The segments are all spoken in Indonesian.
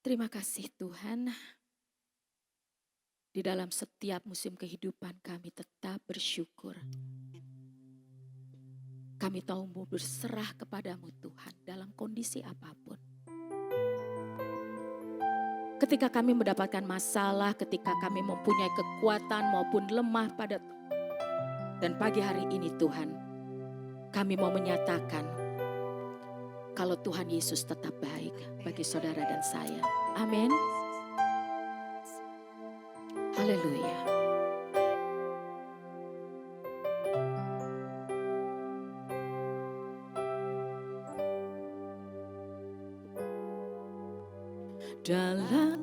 Terima kasih Tuhan, di dalam setiap musim kehidupan kami tetap bersyukur. Kami tahu mau berserah kepadamu Tuhan dalam kondisi apapun. Ketika kami mendapatkan masalah, ketika kami mempunyai kekuatan maupun lemah pada dan pagi hari ini Tuhan, kami mau menyatakan kalau Tuhan Yesus tetap baik bagi saudara dan saya. Amin. Haleluya. Dalam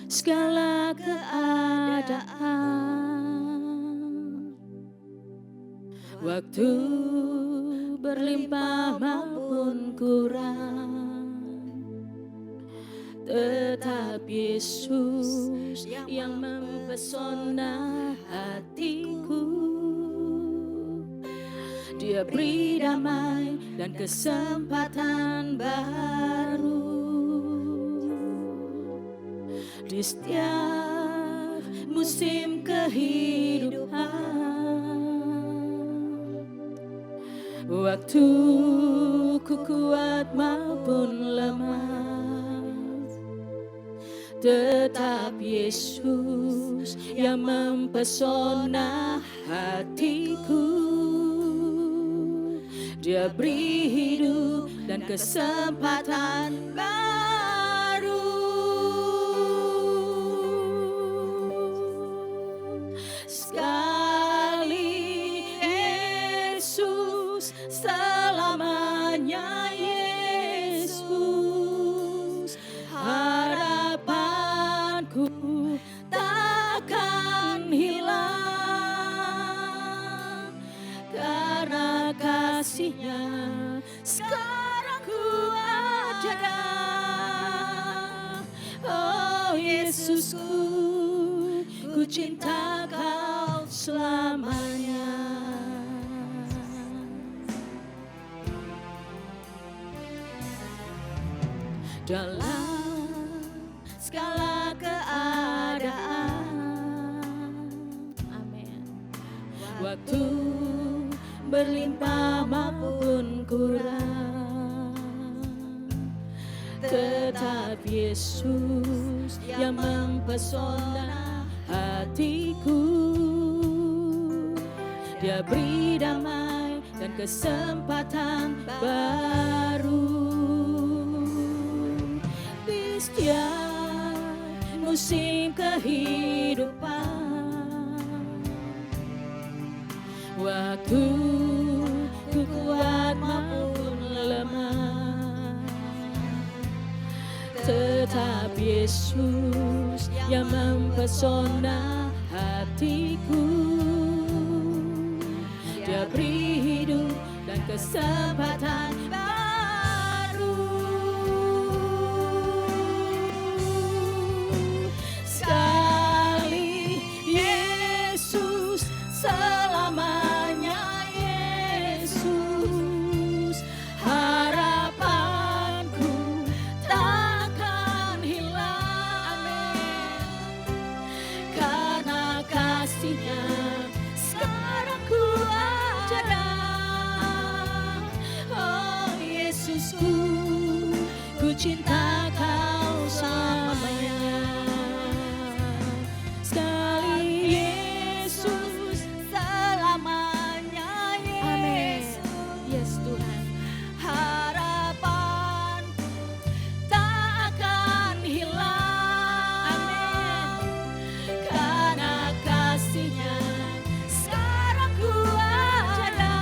segala keadaan, waktu berlimpah maupun kurang, tetap Yesus yang mempesona hatiku. Dia beri damai dan kesempatan baru di setiap musim kehidupan. Waktu ku kuat maupun lemah, tetap Yesus yang mempesona hatiku. Dia beri hidup dan kesempatan baru. Sekali Yesus, selamanya Yesus. Harapanku takkan hilang, karena kasih-Nya sekarang ku ada. Oh Yesusku, ku cinta Kau selamanya. Dalam segala keadaan, amin. Waktu berlimpah maupun kurang, tetap Yesus yang mempesona hatiku. Dia beri damai dan kesempatan baru di setiap musim kehidupan. Waktu ku kuat maupun lemah, tetap Yesus yang mempesona hatiku. Dia beri hidup dan kesempatan baru. Sekali Yesus, selamanya Yesus. Harapanku takkan hilang, karena kasih-Nya sekarang ku ada. Oh Yesusku, ku cinta Kau selamanya. Sekali Yesus, selamanya Yesus. Yes Tuhan. Harapanku tak akan hilang, karena kasih-Nya sekarang ku ada.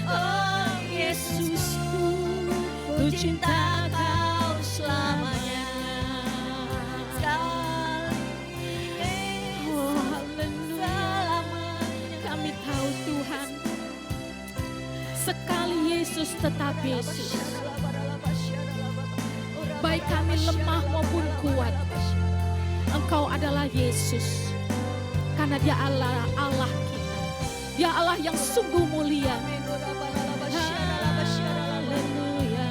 Oh Yesusku, ku cinta Kau selamanya. Oh haleluya. Kami tahu Tuhan, sekali Yesus tetap Yesus. Baik kami lemah maupun kuat, Engkau adalah Yesus. Karena Dia Allah kita. Dia Allah yang sungguh mulia. Haleluya.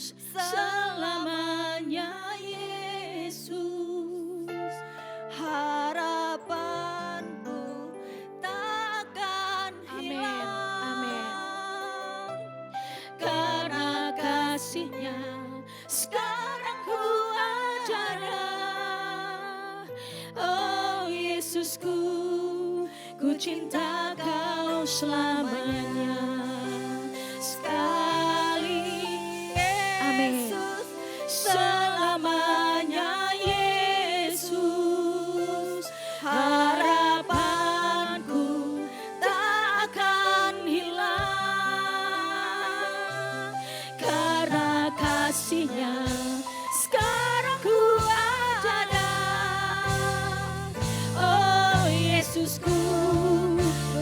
Yesus, selamanya Yesus. Harapanku takkan hilang. Karena kasih-Nya sekarang ku ada. Oh Yesusku, ku cinta Kau selamanya. Sekali Yesus, selamanya Yesus. Harapanku tak akan hilang. Karena kasih-Nya sekarang ku ada. Oh Yesusku,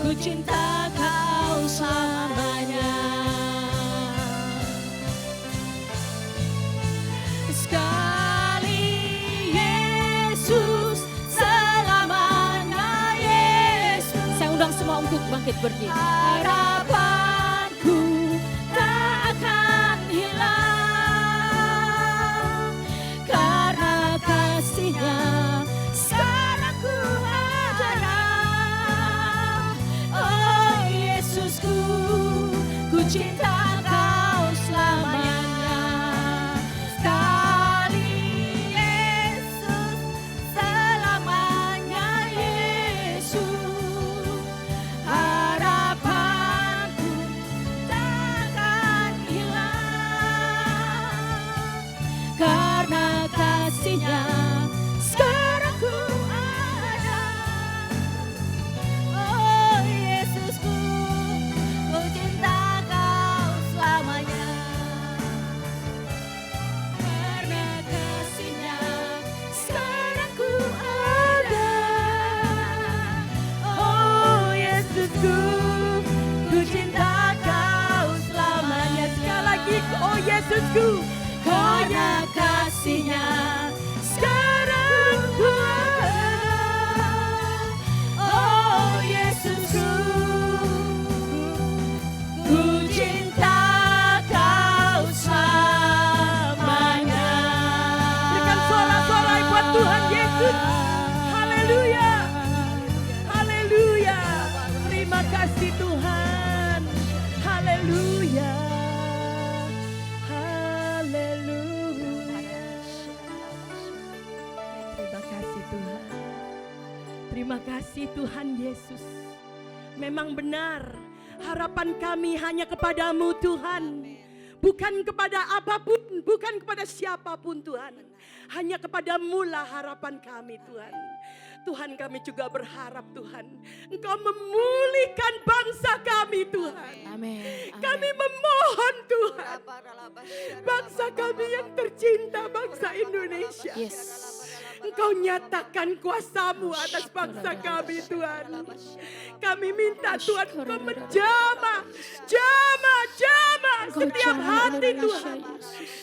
ku cinta Kau selamanya. Sekali Yesus, selamanya Yesus. Saya undang semua untuk bangkit berdiri. Harapanku tak akan hilang. Karena kasih-Nya sekarang ku ada. Oh Yesusku, ku cinta Kau selamanya. Sekali Yesus, selamanya Yesus. Harapanku takkan hilang. Karena kasih-Nya sekarang ku ada. Oh Yesusku, ku cinta Kau selamanya. Karena kasih-Nya sekarang ku ada. Oh Yesusku, ku cinta Kau selamanya. Sekali lagi, oh Yesusku, karena kasih-Nya sekarang ku ada. Oh Yesusku, ku cinta Kau selamanya. Berikan suara-suara buat Tuhan Yesus. Haleluya. Haleluya. Terima kasih Tuhan. Haleluya. Haleluya. Terima kasih Tuhan. Terima kasih Tuhan Yesus. Memang benar, harapan kami hanya kepadamu Tuhan. Bukan kepada apapun, bukan kepada siapapun Tuhan. Hanya kepadamu lah harapan kami Tuhan. Tuhan, kami juga berharap Tuhan, Engkau memulihkan bangsa kami Tuhan. Amin. Kami memohon Tuhan, bangsa kami yang tercinta, bangsa Indonesia. Yes. Engkau nyatakan kuasa-Mu atas bangsa kami Tuhan. Kami minta Tuhan Engkau menjamah setiap hati Tuhan.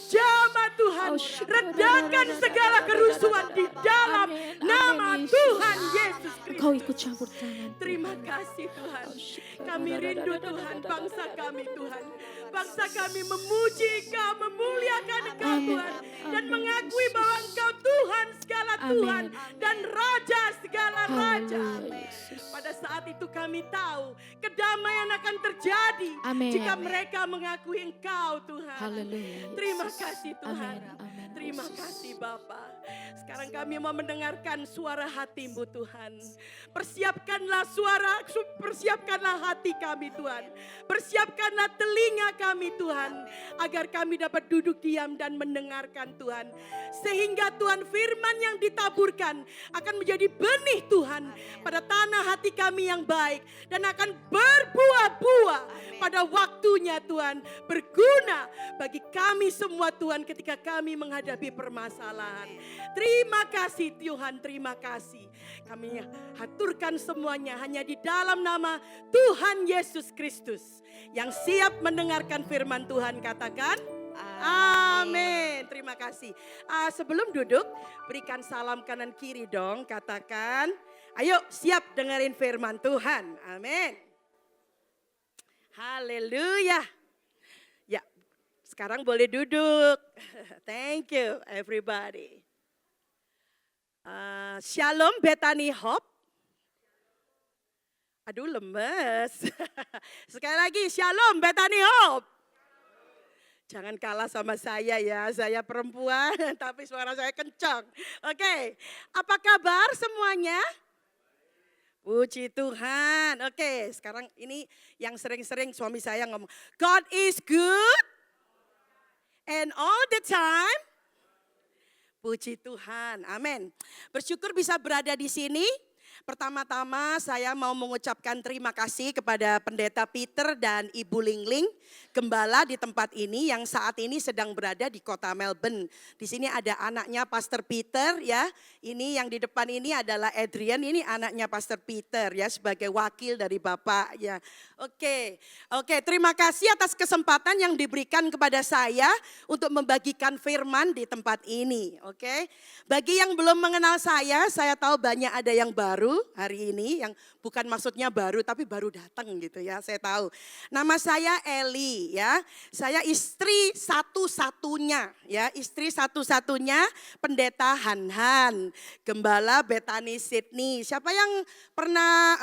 Jamah Tuhan, redakan segala kerusuhan di dalam nama Tuhan Yesus Kristus. Engkau ikut campur tangan. Terima kasih Tuhan. Kami rindu Tuhan bangsa kami Tuhan. Bangsa kami memuji Engkau, memuliakan Engkau Tuhan. Dan mengakui bahwa Engkau Tuhan segala Tuhan. Dan Raja segala Raja. Pada saat itu kami tahu kedamaian akan terjadi. Jika mereka mengakui Engkau Tuhan. Haleluya. Terima kasih Tuhan. Amin. Terima kasih Bapa. Sekarang kami mau mendengarkan suara hati-Mu Tuhan. Persiapkanlah hati kami Tuhan. Persiapkanlah telinga kami Tuhan. Agar kami dapat duduk diam dan mendengarkan Tuhan. Sehingga Tuhan firman yang ditaburkan akan menjadi benih Tuhan. Pada tanah hati kami yang baik. Dan akan berbuah-buah pada waktunya Tuhan. Berguna bagi kami semua Tuhan ketika kami menghadapi permasalahan. Terima kasih Tuhan, terima kasih. Kami haturkan semuanya hanya di dalam nama Tuhan Yesus Kristus. Yang siap mendengarkan firman Tuhan katakan amin. Terima kasih. Sebelum duduk berikan salam kanan kiri dong, katakan ayo siap dengerin firman Tuhan. Amin. Haleluya. Ya, Sekarang boleh duduk. Thank you everybody. Shalom Bethany Hope. Aduh lemes. Sekali lagi Shalom Bethany Hope. Jangan kalah sama saya ya, saya perempuan tapi suara saya kencang. Oke, apa kabar semuanya? Puji Tuhan. Oke, sekarang ini yang sering-sering suami saya ngomong, God is good and all the time. Puji Tuhan, amin. Bersyukur bisa berada di sini. Pertama-tama saya mau mengucapkan terima kasih kepada Pendeta Peter dan Ibu Lingling, gembala di tempat ini yang saat ini sedang berada di kota Melbourne. Di sini ada anaknya Pastor Peter ya. Ini yang di depan ini adalah Adrian, ini anaknya Pastor Peter ya sebagai wakil dari Bapak ya. Oke, terima kasih atas kesempatan yang diberikan kepada saya untuk membagikan firman di tempat ini. Oke, bagi yang belum mengenal saya tahu banyak ada yang baru hari ini, yang bukan maksudnya baru tapi baru datang gitu ya, saya tahu. Nama saya Eli ya, saya istri satu-satunya ya, istri satu-satunya Pendeta Han, gembala Bethany Sydney. Siapa yang pernah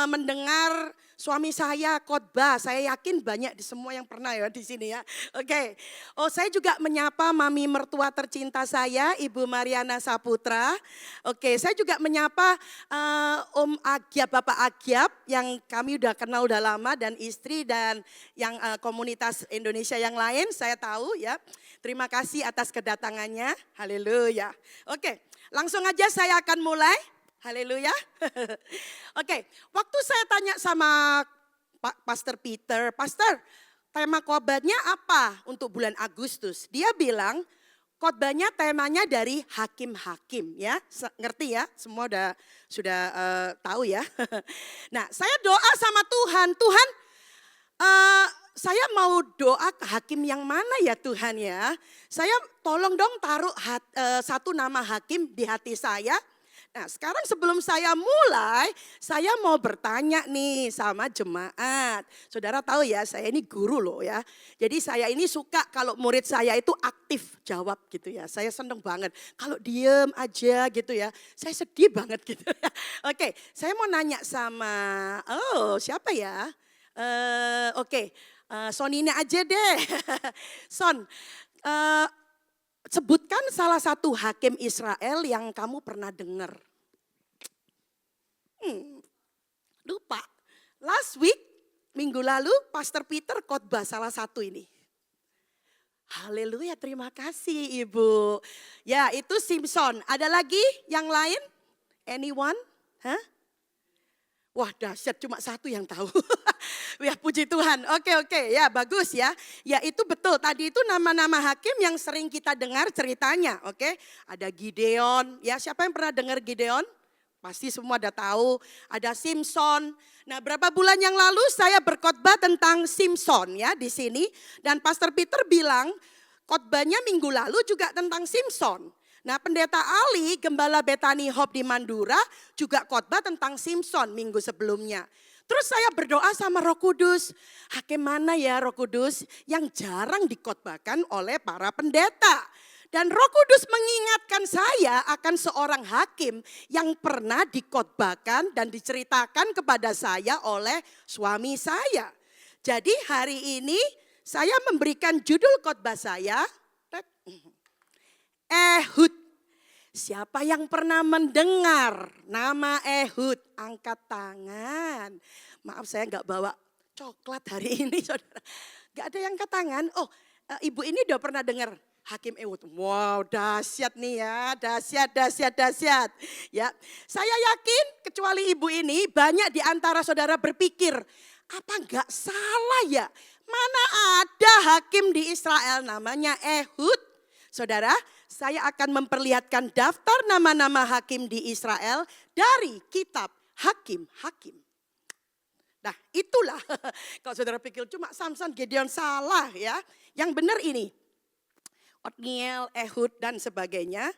mendengar suami saya khotbah? Saya yakin banyak di semua yang pernah ya di sini ya. Oke. Oh, saya juga menyapa mami mertua tercinta saya, Ibu Mariana Saputra. Oke, saya juga menyapa Om Agyap, Bapak Agyap yang kami udah kenal udah lama, dan istri dan yang komunitas Indonesia yang lain saya tahu ya. Terima kasih atas kedatangannya. Haleluya. Oke, langsung aja saya akan mulai. Haleluya. Oke, waktu saya tanya sama Pastor Peter, Pastor, tema khotbahnya apa untuk bulan Agustus? Dia bilang khotbahnya temanya dari hakim-hakim ya. Ngerti ya? Semua sudah tahu ya. Nah, saya doa sama Tuhan, Tuhan saya mau doa ke hakim yang mana ya Tuhan ya. Saya tolong dong taruh satu nama hakim di hati saya. Nah, sekarang sebelum saya mulai, saya mau bertanya nih sama jemaat. Saudara tahu ya, saya ini guru loh ya. Jadi saya ini suka kalau murid saya itu aktif jawab gitu ya. Saya seneng banget. Kalau diem aja gitu ya, saya sedih banget gitu ya. Oke, saya mau nanya sama, siapa ya? Son ini aja deh. Son, sebutkan salah satu hakim Israel yang kamu pernah dengar. Lupa. Last week, minggu lalu, Pastor Peter khotbah salah satu ini. Haleluya, terima kasih Ibu. Ya, itu Simpson. Ada lagi yang lain? Anyone? Hah? Wah, dahsyat, cuma satu yang tahu. Ya, puji Tuhan. Oke, ya bagus ya. Ya, itu betul. Tadi itu nama-nama hakim yang sering kita dengar ceritanya. Oke, ada Gideon. Ya, siapa yang pernah dengar Gideon? Pasti semua udah tahu. Ada Simpson. Nah, berapa bulan yang lalu saya berkhotbah tentang Simpson ya di sini. Dan Pastor Peter bilang khotbahnya minggu lalu juga tentang Simpson. Nah, Pendeta Ali, gembala Bethany Hope di Mandura juga khotbah tentang Simpson minggu sebelumnya. Terus saya berdoa sama Roh Kudus, hakim mana ya Roh Kudus yang jarang dikhotbahkan oleh para pendeta. Dan Roh Kudus mengingatkan saya akan seorang hakim yang pernah dikhotbahkan dan diceritakan kepada saya oleh suami saya. Jadi hari ini saya memberikan judul khotbah saya, Ehud. Siapa yang pernah mendengar nama Ehud? Angkat tangan. Maaf saya nggak bawa coklat hari ini saudara. Nggak ada yang angkat tangan. Oh, ibu ini udah pernah dengar Hakim Ehud. Wow, dahsyat nih ya, dahsyat. Ya, saya yakin kecuali ibu ini banyak di antara saudara berpikir, apa enggak salah ya? Mana ada hakim di Israel namanya Ehud? Saudara, saya akan memperlihatkan daftar nama-nama hakim di Israel dari kitab Hakim-Hakim. Nah, itulah kalau saudara pikir cuma Samson, Gideon salah ya. Yang benar ini. Otniel, Ehud dan sebagainya.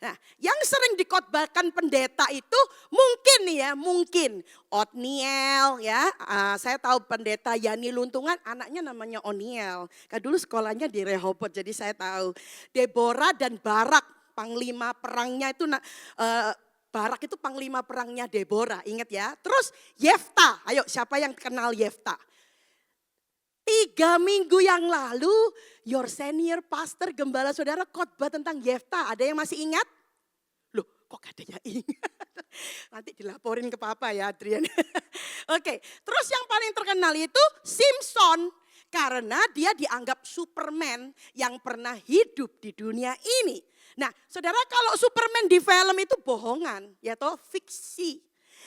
Nah, yang sering dikhotbahkan pendeta itu mungkin nih ya, mungkin Otniel ya. Saya tahu pendeta Yani Luntungan anaknya namanya Oniel. Kan dulu sekolahnya di Rehoboth jadi saya tahu. Deborah dan Barak, panglima perangnya itu Barak itu panglima perangnya Deborah, ingat ya. Terus Yefta, ayo siapa yang kenal Yefta? 3 minggu yang lalu, your senior pastor gembala saudara khotbah tentang Yefta. Ada yang masih ingat? Loh, kok gak ada yang ingat? Nanti dilaporin ke papa ya Adrian. Oke, terus yang paling terkenal itu Simpson. Karena dia dianggap Superman yang pernah hidup di dunia ini. Nah, saudara kalau Superman di film itu bohongan, ya toh fiksi.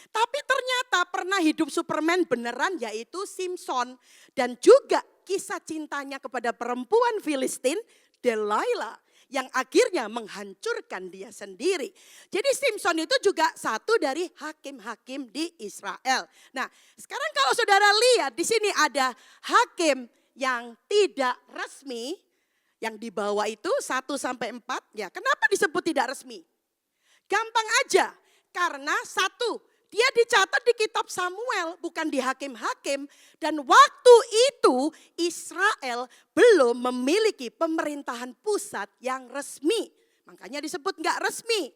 Tapi ternyata pernah hidup Superman beneran yaitu Simpson. Dan juga kisah cintanya kepada perempuan Filistin, Delilah. Yang akhirnya menghancurkan dia sendiri. Jadi Simpson itu juga satu dari hakim-hakim di Israel. Nah sekarang kalau saudara lihat di sini ada hakim yang tidak resmi. Yang dibawa itu 1 sampai 4. Ya, kenapa disebut tidak resmi? Gampang aja. Karena 1, dia dicatat di kitab Samuel, bukan di hakim-hakim. Dan waktu itu Israel belum memiliki pemerintahan pusat yang resmi. Makanya disebut enggak resmi.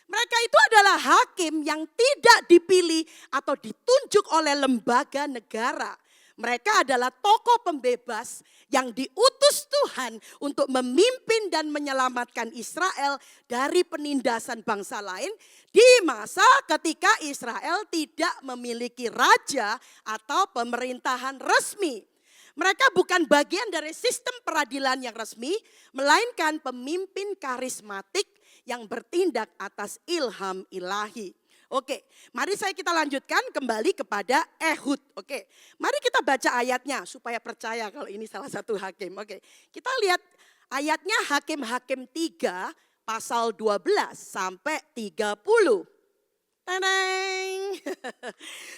Mereka itu adalah hakim yang tidak dipilih atau ditunjuk oleh lembaga negara. Mereka adalah tokoh pembebas yang diutus Tuhan untuk memimpin dan menyelamatkan Israel dari penindasan bangsa lain di masa ketika Israel tidak memiliki raja atau pemerintahan resmi. Mereka bukan bagian dari sistem peradilan yang resmi, melainkan pemimpin karismatik yang bertindak atas ilham ilahi. Oke, mari kita lanjutkan kembali kepada Ehud. Oke, mari kita baca ayatnya supaya percaya kalau ini salah satu hakim. Oke, kita lihat ayatnya Hakim-Hakim 3 pasal 12 sampai 30. Teneng.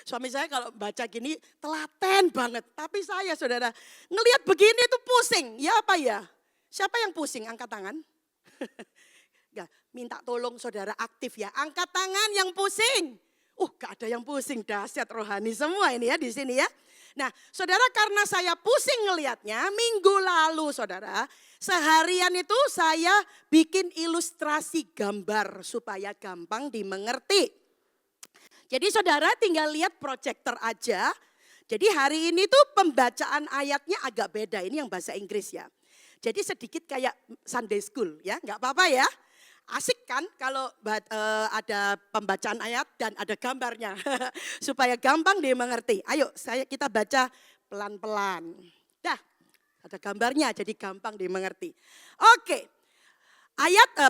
Suami saya kalau baca gini telaten banget. Tapi saya saudara ngelihat begini tuh pusing. Ya apa ya? Siapa yang pusing? Angkat tangan. Ya, minta tolong saudara aktif ya. Angkat tangan yang pusing. Gak ada yang pusing. Dahsyat rohani semua ini ya di sini ya. Nah saudara karena saya pusing ngelihatnya minggu lalu saudara. Seharian itu saya bikin ilustrasi gambar supaya gampang dimengerti. Jadi saudara tinggal lihat proyektor aja. Jadi hari ini tuh pembacaan ayatnya agak beda. Ini yang bahasa Inggris ya. Jadi sedikit kayak Sunday school ya. Gak apa-apa ya. Asik kan kalau ada pembacaan ayat dan ada gambarnya. Supaya gampang dimengerti. Ayo kita baca pelan-pelan. Dah ada gambarnya jadi gampang dimengerti. Oke.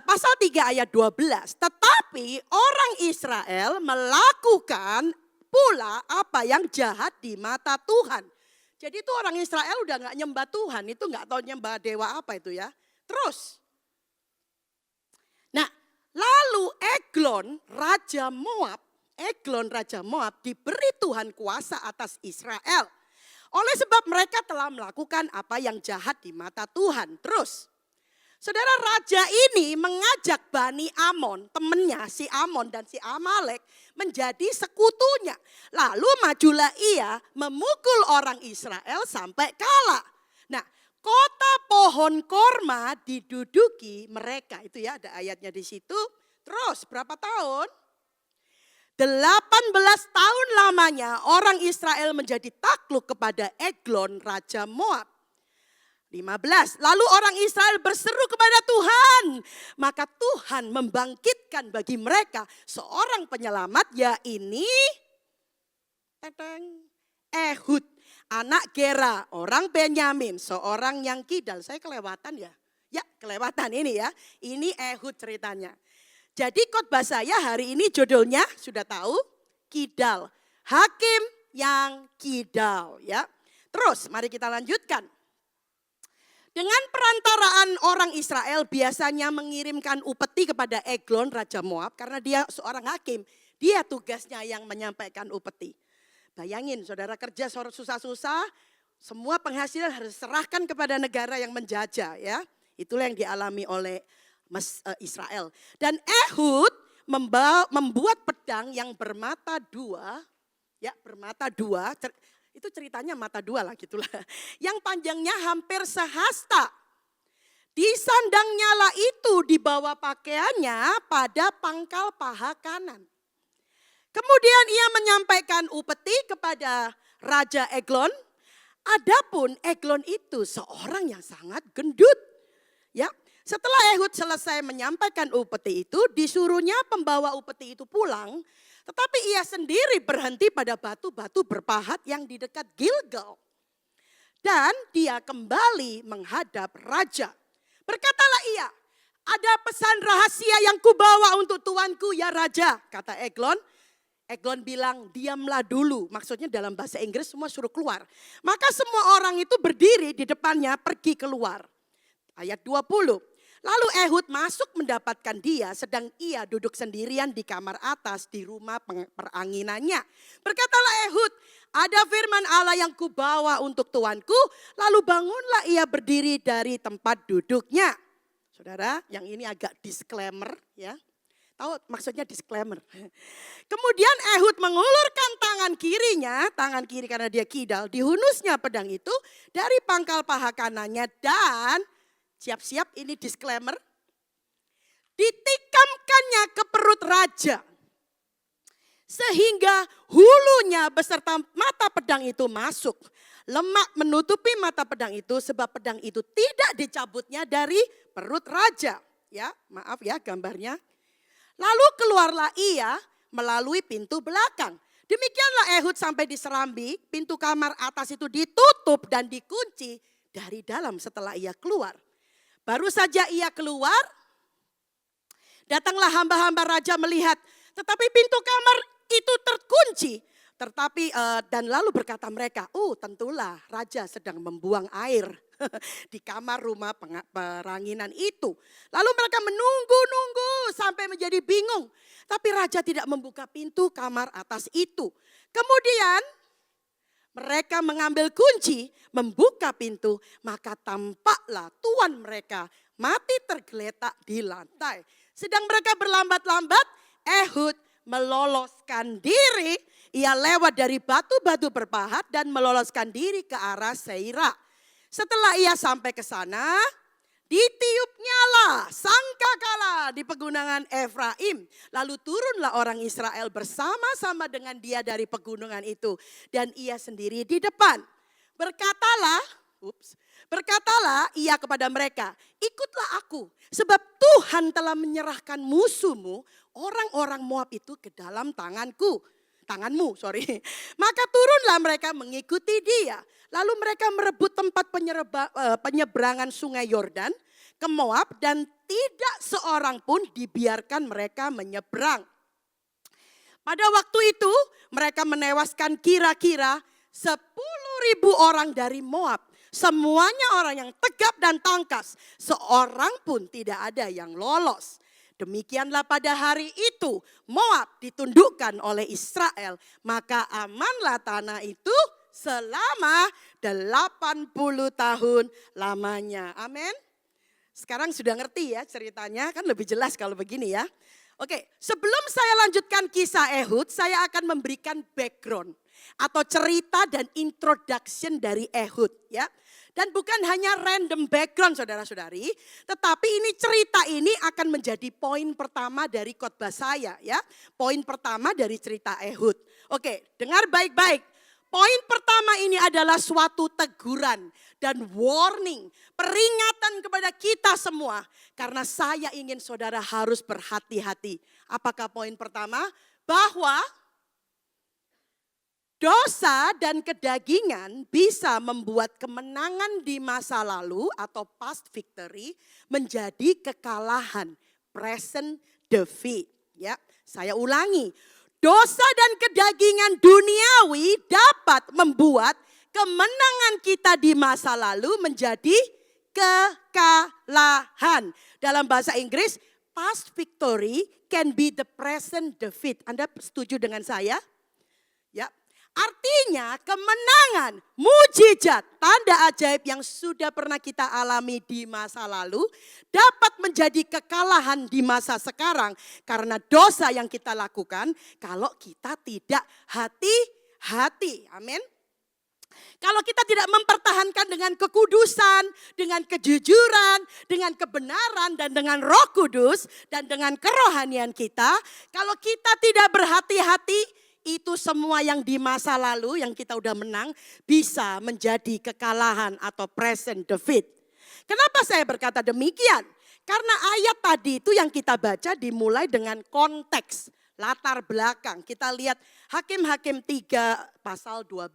Pasal 3 ayat 12. Tetapi orang Israel melakukan pula apa yang jahat di mata Tuhan. Jadi itu orang Israel udah gak nyembah Tuhan. Itu gak tahu nyembah dewa apa itu ya. Terus. Nah lalu Eglon Raja Moab diberi Tuhan kuasa atas Israel. Oleh sebab mereka telah melakukan apa yang jahat di mata Tuhan. Terus. Saudara raja ini mengajak Bani Amon, temannya si Amon dan si Amalek menjadi sekutunya. Lalu majulah ia memukul orang Israel sampai kalah. Nah kota pohon korma diduduki mereka. Itu ya ada ayatnya di situ. Terus berapa tahun? 18 tahun lamanya orang Israel menjadi takluk kepada Eglon Raja Moab. 15. Lalu orang Israel berseru kepada Tuhan. Maka Tuhan membangkitkan bagi mereka seorang penyelamat yaitu Ehud. Anak Gera, orang Benyamin, seorang yang kidal. Saya kelewatan ya? Ya kelewatan ini ya. Ini Ehud ceritanya. Jadi khotbah saya hari ini judulnya sudah tahu. Kidal. Hakim yang kidal ya. Terus mari kita lanjutkan. Dengan perantaraan orang Israel biasanya mengirimkan upeti kepada Eglon Raja Moab karena dia seorang hakim. Dia tugasnya yang menyampaikan upeti. Bayangin saudara kerja susah-susah, semua penghasilan harus serahkan kepada negara yang menjajah ya. Itulah yang dialami oleh Israel. Dan Ehud membuat pedang yang bermata dua, ya bermata dua, itu ceritanya mata dua lah gitulah. Yang panjangnya hampir sehasta. Disandangnya lah itu di bawah pakaiannya pada pangkal paha kanan. Kemudian ia menyampaikan upeti kepada Raja Eglon. Adapun Eglon itu seorang yang sangat gendut. Ya, setelah Ehud selesai menyampaikan upeti itu, disuruhnya pembawa upeti itu pulang. Tetapi ia sendiri berhenti pada batu-batu berpahat yang di dekat Gilgal. Dan dia kembali menghadap raja. Berkatalah ia, ada pesan rahasia yang kubawa untuk tuanku ya raja, kata Eglon. Eglon bilang, diamlah dulu. Maksudnya dalam bahasa Inggris semua suruh keluar. Maka semua orang itu berdiri di depannya pergi keluar. Ayat 20. Lalu Ehud masuk mendapatkan dia sedang ia duduk sendirian di kamar atas di rumah peranginannya. Berkatalah Ehud, ada firman Allah yang kubawa untuk tuanku. Lalu bangunlah ia berdiri dari tempat duduknya. Saudara, yang ini agak disclaimer ya. Tahu maksudnya disclaimer. Kemudian Ehud mengulurkan tangan kirinya, tangan kiri karena dia kidal, dihunusnya pedang itu dari pangkal paha kanannya dan siap-siap ini disclaimer, ditikamkannya ke perut raja. Sehingga hulunya beserta mata pedang itu masuk. Lemak menutupi mata pedang itu sebab pedang itu tidak dicabutnya dari perut raja. Ya, maaf ya gambarnya. Lalu keluarlah ia melalui pintu belakang. Demikianlah Ehud sampai di serambi, pintu kamar atas itu ditutup dan dikunci dari dalam setelah ia keluar. Baru saja ia keluar, datanglah hamba-hamba raja melihat, tetapi pintu kamar itu terkunci. Dan lalu berkata mereka, tentulah raja sedang membuang air di kamar rumah peranginan itu. Lalu mereka menunggu-nunggu sampai menjadi bingung. Tapi raja tidak membuka pintu kamar atas itu. Kemudian mereka mengambil kunci, membuka pintu, maka tampaklah tuan mereka mati tergeletak di lantai. Sedang mereka berlambat-lambat, Ehud meloloskan diri. Ia lewat dari batu-batu berpahat dan meloloskan diri ke arah Seira. Setelah ia sampai ke sana, ditiupnya lah sangkakala di pegunungan Efraim. Lalu turunlah orang Israel bersama-sama dengan dia dari pegunungan itu. Dan ia sendiri di depan. Berkatalah ia kepada mereka, ikutlah aku. Sebab Tuhan telah menyerahkan musuhmu, orang-orang Moab itu ke dalam tanganmu. Maka turunlah mereka mengikuti dia. Lalu mereka merebut tempat penyeberangan sungai Yordan ke Moab dan tidak seorang pun dibiarkan mereka menyeberang. Pada waktu itu mereka menewaskan kira-kira 10.000 orang dari Moab. Semuanya orang yang tegap dan tangkas. Seorang pun tidak ada yang lolos. Demikianlah pada hari itu Moab ditundukkan oleh Israel. Maka amanlah tanah itu selama 80 tahun lamanya. Amin. Sekarang sudah ngerti ya ceritanya, kan lebih jelas kalau begini ya. Oke, sebelum saya lanjutkan kisah Ehud, saya akan memberikan background atau cerita dan introduction dari Ehud ya. Dan bukan hanya random background saudara-saudari, tetapi ini cerita ini akan menjadi poin pertama dari khotbah saya ya. Poin pertama dari cerita Ehud. Oke, dengar baik-baik. Poin pertama ini adalah suatu teguran dan warning, peringatan kepada kita semua. Karena saya ingin saudara harus berhati-hati. Apakah poin pertama? Bahwa dosa dan kedagingan bisa membuat kemenangan di masa lalu atau past victory menjadi kekalahan, present defeat. Ya, saya ulangi. Dosa dan kedagingan duniawi dapat membuat kemenangan kita di masa lalu menjadi kekalahan. Dalam bahasa Inggris, past victory can be the present defeat. Anda setuju dengan saya? Ya. Artinya kemenangan, mujizat, tanda ajaib yang sudah pernah kita alami di masa lalu dapat menjadi kekalahan di masa sekarang karena dosa yang kita lakukan kalau kita tidak hati-hati. Amin. Kalau kita tidak mempertahankan dengan kekudusan, dengan kejujuran, dengan kebenaran dan dengan Roh Kudus dan dengan kerohanian kita, kalau kita tidak berhati-hati, itu semua yang di masa lalu yang kita udah menang bisa menjadi kekalahan atau present defeat. Kenapa saya berkata demikian? Karena ayat tadi itu yang kita baca dimulai dengan konteks, latar belakang. Kita lihat Hakim-Hakim 3 pasal 12.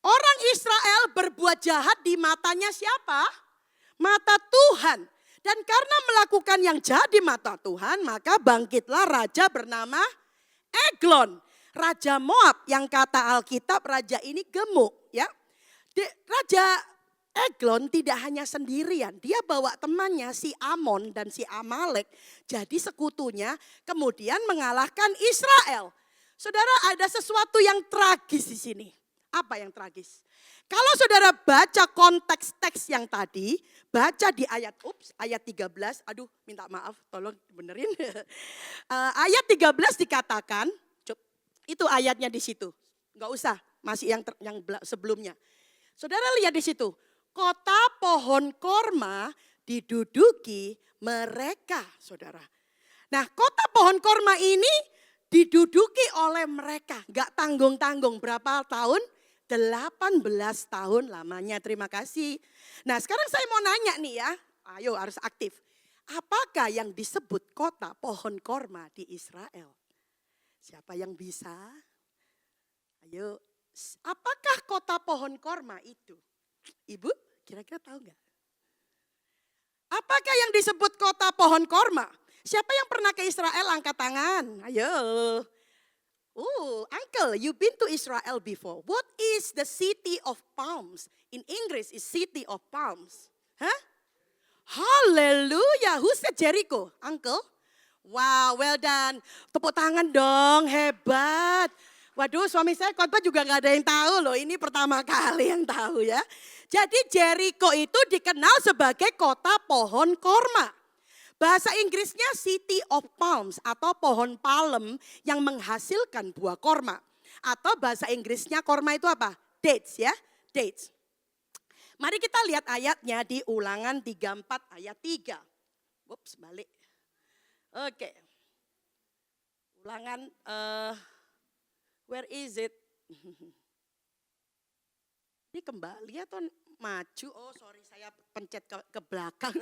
Orang Israel berbuat jahat di matanya siapa? Mata Tuhan. Dan karena melakukan yang jahat di mata Tuhan, maka bangkitlah raja bernama Eglon, Raja Moab, yang kata Alkitab raja ini gemuk, ya. Raja Eglon tidak hanya sendirian, dia bawa temannya si Amon dan si Amalek jadi sekutunya, kemudian mengalahkan Israel. Saudara, ada sesuatu yang tragis di sini. Apa yang tragis? Kalau saudara baca konteks teks yang tadi, baca di ayat 13, aduh minta maaf tolong benerin. Ayat 13 dikatakan, itu ayatnya di situ. Enggak usah, masih yang sebelumnya. Saudara lihat di situ, kota pohon korma diduduki mereka, saudara. Nah, kota pohon korma ini diduduki oleh mereka, enggak tanggung-tanggung berapa tahun? 18 tahun lamanya, terima kasih. Nah sekarang saya mau nanya nih ya, ayo harus aktif. Apakah yang disebut kota pohon korma di Israel? Siapa yang bisa? Ayo, apakah kota pohon korma itu? Ibu kira-kira tahu nggak? Apakah yang disebut kota pohon korma? Siapa yang pernah ke Israel angkat tangan? Ayo. Uncle, you've been to Israel before. What is the city of palms? In English is city of palms. Huh? Hallelujah. Who said Jericho? Uncle? Wow, well done. Tepuk tangan dong, hebat. Waduh, suami saya khotbah juga gak ada yang tahu loh. Ini pertama kali yang tahu ya. Jadi Jericho itu dikenal sebagai kota pohon korma. Bahasa Inggrisnya City of Palms atau pohon palem yang menghasilkan buah korma. Atau bahasa Inggrisnya korma itu apa? Dates ya, dates. Mari kita lihat ayatnya di Ulangan 34 ayat 3. Ups, balik. Oke. Ulangan, where is it? Ini kembali atau maju? Oh sorry, saya pencet ke belakang.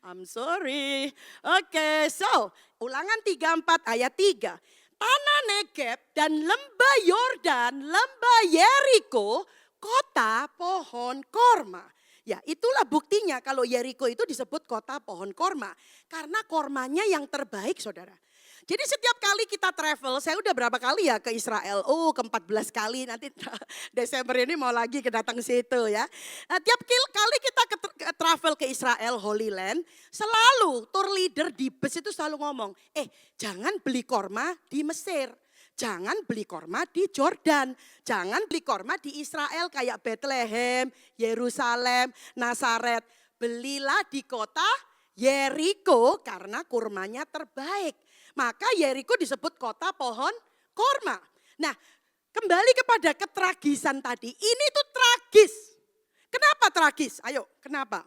I'm sorry. Oke, so Ulangan 34 ayat 3. Tanah Negeb dan lembah Yordan, lembah Yeriko, kota pohon korma. Ya itulah buktinya kalau Yeriko itu disebut kota pohon korma. Karena kormanya yang terbaik saudara. Jadi setiap kali kita travel, saya udah berapa kali ya ke Israel? Ke-14 kali, nanti Desember ini mau lagi kedatang situ ya. Nah, tiap kali kita travel ke Israel, Holy Land, selalu tour leader di bus itu selalu ngomong, jangan beli korma di Mesir. Jangan beli korma di Jordan, jangan beli korma di Israel kayak Bethlehem, Yerusalem, Nazaret. Belilah di kota Yeriko karena kurmanya terbaik. Maka Yeriko disebut kota pohon korma. Nah, kembali kepada ketragisan tadi. Ini tuh tragis. Kenapa tragis? Ayo, kenapa?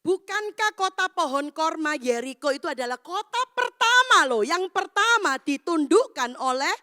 Bukankah kota pohon korma Yeriko itu adalah kota pertama loh. Yang pertama ditundukkan oleh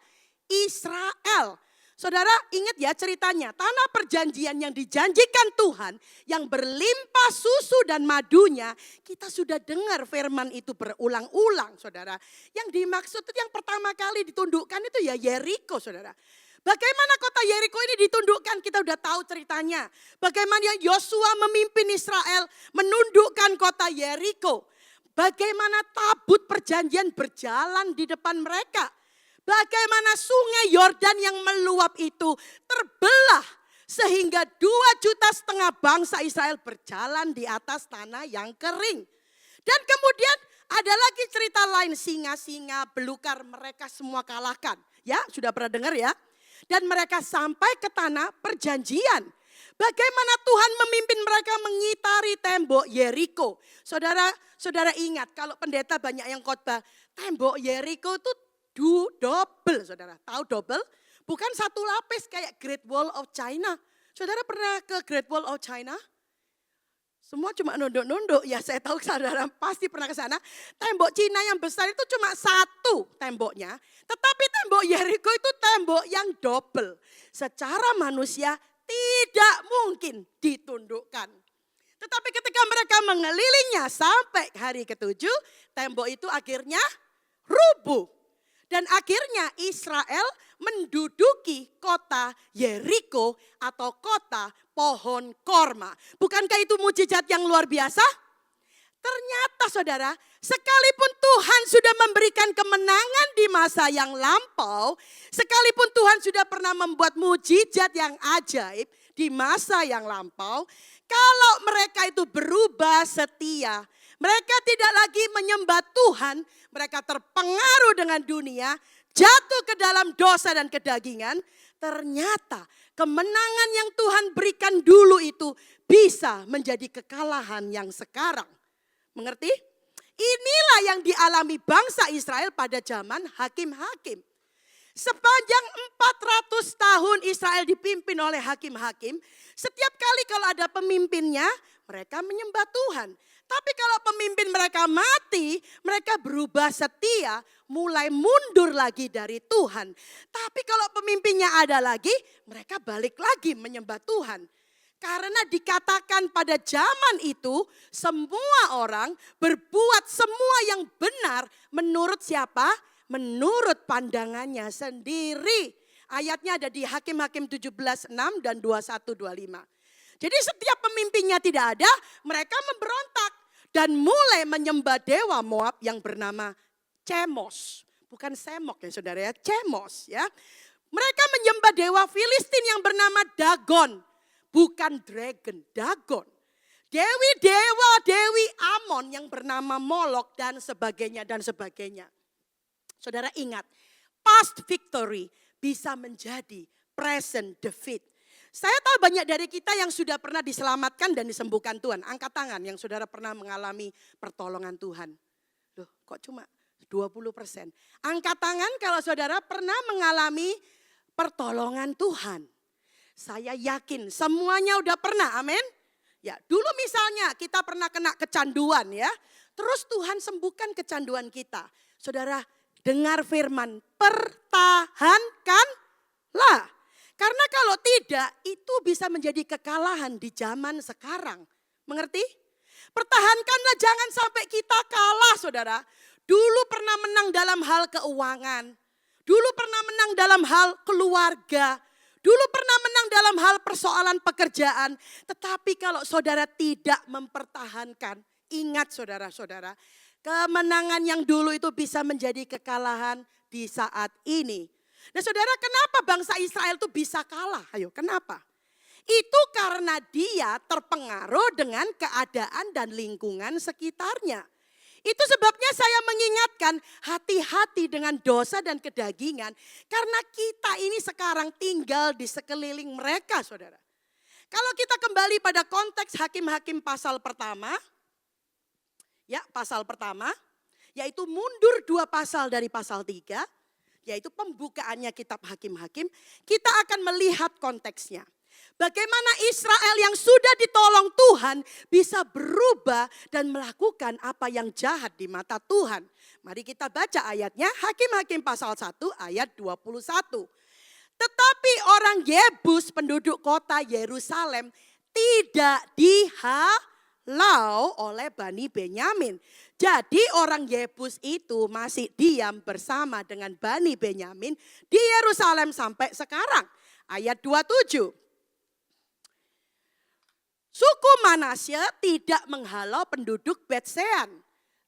Israel. Saudara ingat ya ceritanya, tanah perjanjian yang dijanjikan Tuhan, yang berlimpah susu dan madunya, kita sudah dengar firman itu berulang-ulang saudara. Yang dimaksud itu yang pertama kali ditundukkan itu ya Yeriko saudara. Bagaimana kota Yeriko ini ditundukkan, kita udah tahu ceritanya. Bagaimana Yosua memimpin Israel menundukkan kota Yeriko. Bagaimana tabut perjanjian berjalan di depan mereka. Bagaimana sungai Yordan yang meluap itu terbelah sehingga 2,5 juta bangsa Israel berjalan di atas tanah yang kering. Dan kemudian ada lagi cerita lain, singa-singa belukar mereka semua kalahkan. Ya sudah pernah dengar ya. Dan mereka sampai ke tanah perjanjian. Bagaimana Tuhan memimpin mereka mengitari tembok Yeriko. Saudara ingat kalau pendeta banyak yang khotbah, tembok Yeriko itu double, saudara. Tahu double? Bukan satu lapis kayak Great Wall of China. Saudara pernah ke Great Wall of China? Semua cuma nunduk-nunduk, ya saya tahu saudara pasti pernah ke sana. Tembok Cina yang besar itu cuma satu temboknya. Tetapi tembok Yeriko itu tembok yang double. Secara manusia tidak mungkin ditundukkan. Tetapi ketika mereka mengelilingnya sampai hari ke-7, tembok itu akhirnya rubuh. Dan akhirnya Israel menduduki kota Yeriko atau kota pohon korma. Bukankah itu mujizat yang luar biasa? Ternyata saudara, sekalipun Tuhan sudah memberikan kemenangan di masa yang lampau, sekalipun Tuhan sudah pernah membuat mujizat yang ajaib di masa yang lampau, kalau mereka itu berubah setia, mereka tidak lagi menyembah Tuhan, mereka terpengaruh dengan dunia, jatuh ke dalam dosa dan kedagingan, ternyata kemenangan yang Tuhan berikan dulu itu bisa menjadi kekalahan yang sekarang. Mengerti? Inilah yang dialami bangsa Israel pada zaman hakim-hakim. Sepanjang 400 tahun Israel dipimpin oleh hakim-hakim, setiap kali kalau ada pemimpinnya, mereka menyembah Tuhan. Tapi kalau pemimpin mereka mati, mereka berubah setia, mulai mundur lagi dari Tuhan. Tapi kalau pemimpinnya ada lagi, mereka balik lagi menyembah Tuhan. Karena dikatakan pada zaman itu, semua orang berbuat semua yang benar menurut siapa? Menurut pandangannya sendiri. Ayatnya ada di Hakim-Hakim 17:6 dan 21-25. Jadi setiap pemimpinnya tidak ada, mereka memberontak dan mulai menyembah dewa Moab yang bernama Chemos. Bukan Semok ya saudara ya, Chemos ya. Mereka menyembah dewa Filistin yang bernama Dagon. Bukan dragon, Dagon. Dewi Amon yang bernama Molok dan sebagainya dan sebagainya. Saudara ingat, past victory bisa menjadi present defeat. Saya tahu banyak dari kita yang sudah pernah diselamatkan dan disembuhkan Tuhan. Angkat tangan yang saudara pernah mengalami pertolongan Tuhan. Loh kok cuma 20%. Angkat tangan kalau saudara pernah mengalami pertolongan Tuhan. Saya yakin semuanya udah pernah, amin. Ya, dulu misalnya kita pernah kena kecanduan ya. Terus Tuhan sembuhkan kecanduan kita. Saudara dengar firman, pertahankanlah. Karena kalau tidak, itu bisa menjadi kekalahan di zaman sekarang. Mengerti? Pertahankanlah, jangan sampai kita kalah saudara. Dulu pernah menang dalam hal keuangan. Dulu pernah menang dalam hal keluarga. Dulu pernah menang dalam hal persoalan pekerjaan. Tetapi kalau saudara tidak mempertahankan, ingat saudara-saudara, kemenangan yang dulu itu bisa menjadi kekalahan di saat ini. Nah saudara, kenapa bangsa Israel itu bisa kalah? Ayo, kenapa? Itu karena dia terpengaruh dengan keadaan dan lingkungan sekitarnya. Itu sebabnya saya mengingatkan hati-hati dengan dosa dan kedagingan. Karena kita ini sekarang tinggal di sekeliling mereka saudara. Kalau kita kembali pada konteks Hakim-Hakim pasal pertama. Ya pasal pertama. Yaitu mundur 2 pasal dari pasal 3. Yaitu pembukaannya kitab Hakim-Hakim. Kita akan melihat konteksnya. Bagaimana Israel yang sudah ditolong Tuhan bisa berubah dan melakukan apa yang jahat di mata Tuhan. Mari kita baca ayatnya, Hakim-Hakim pasal 1 ayat 21. Tetapi orang Yebus penduduk kota Yerusalem tidak dihalau oleh Bani Benyamin. Jadi orang Yebus itu masih diam bersama dengan Bani Benyamin di Yerusalem sampai sekarang. Ayat 27. Suku Manasye tidak menghalau penduduk Betsean,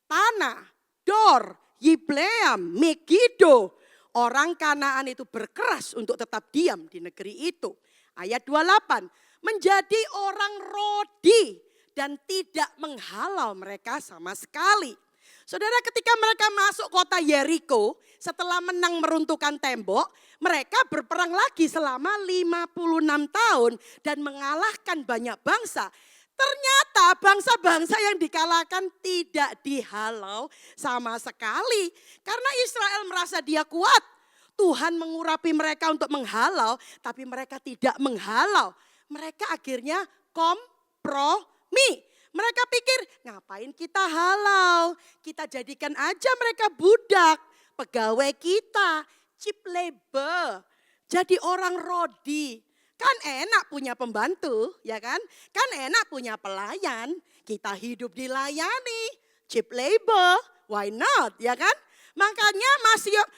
Tanah, Dor, Yibleam, Megido. Orang Kanaan itu berkeras untuk tetap diam di negeri itu. Ayat 28, menjadi orang Rodi dan tidak menghalau mereka sama sekali. Saudara, ketika mereka masuk kota Yeriko, setelah menang meruntuhkan tembok, mereka berperang lagi selama 56 tahun dan mengalahkan banyak bangsa. Ternyata bangsa-bangsa yang dikalahkan tidak dihalau sama sekali. Karena Israel merasa dia kuat. Tuhan mengurapi mereka untuk menghalau, tapi mereka tidak menghalau. Mereka akhirnya kompromi. Mereka pikir, ngapain kita halau? Kita jadikan aja mereka budak, pegawai kita, cheap labor. Jadi orang rodi. Kan enak punya pembantu, ya kan? Kan enak punya pelayan. Kita hidup dilayani, cheap labor, why not, ya kan? Makanya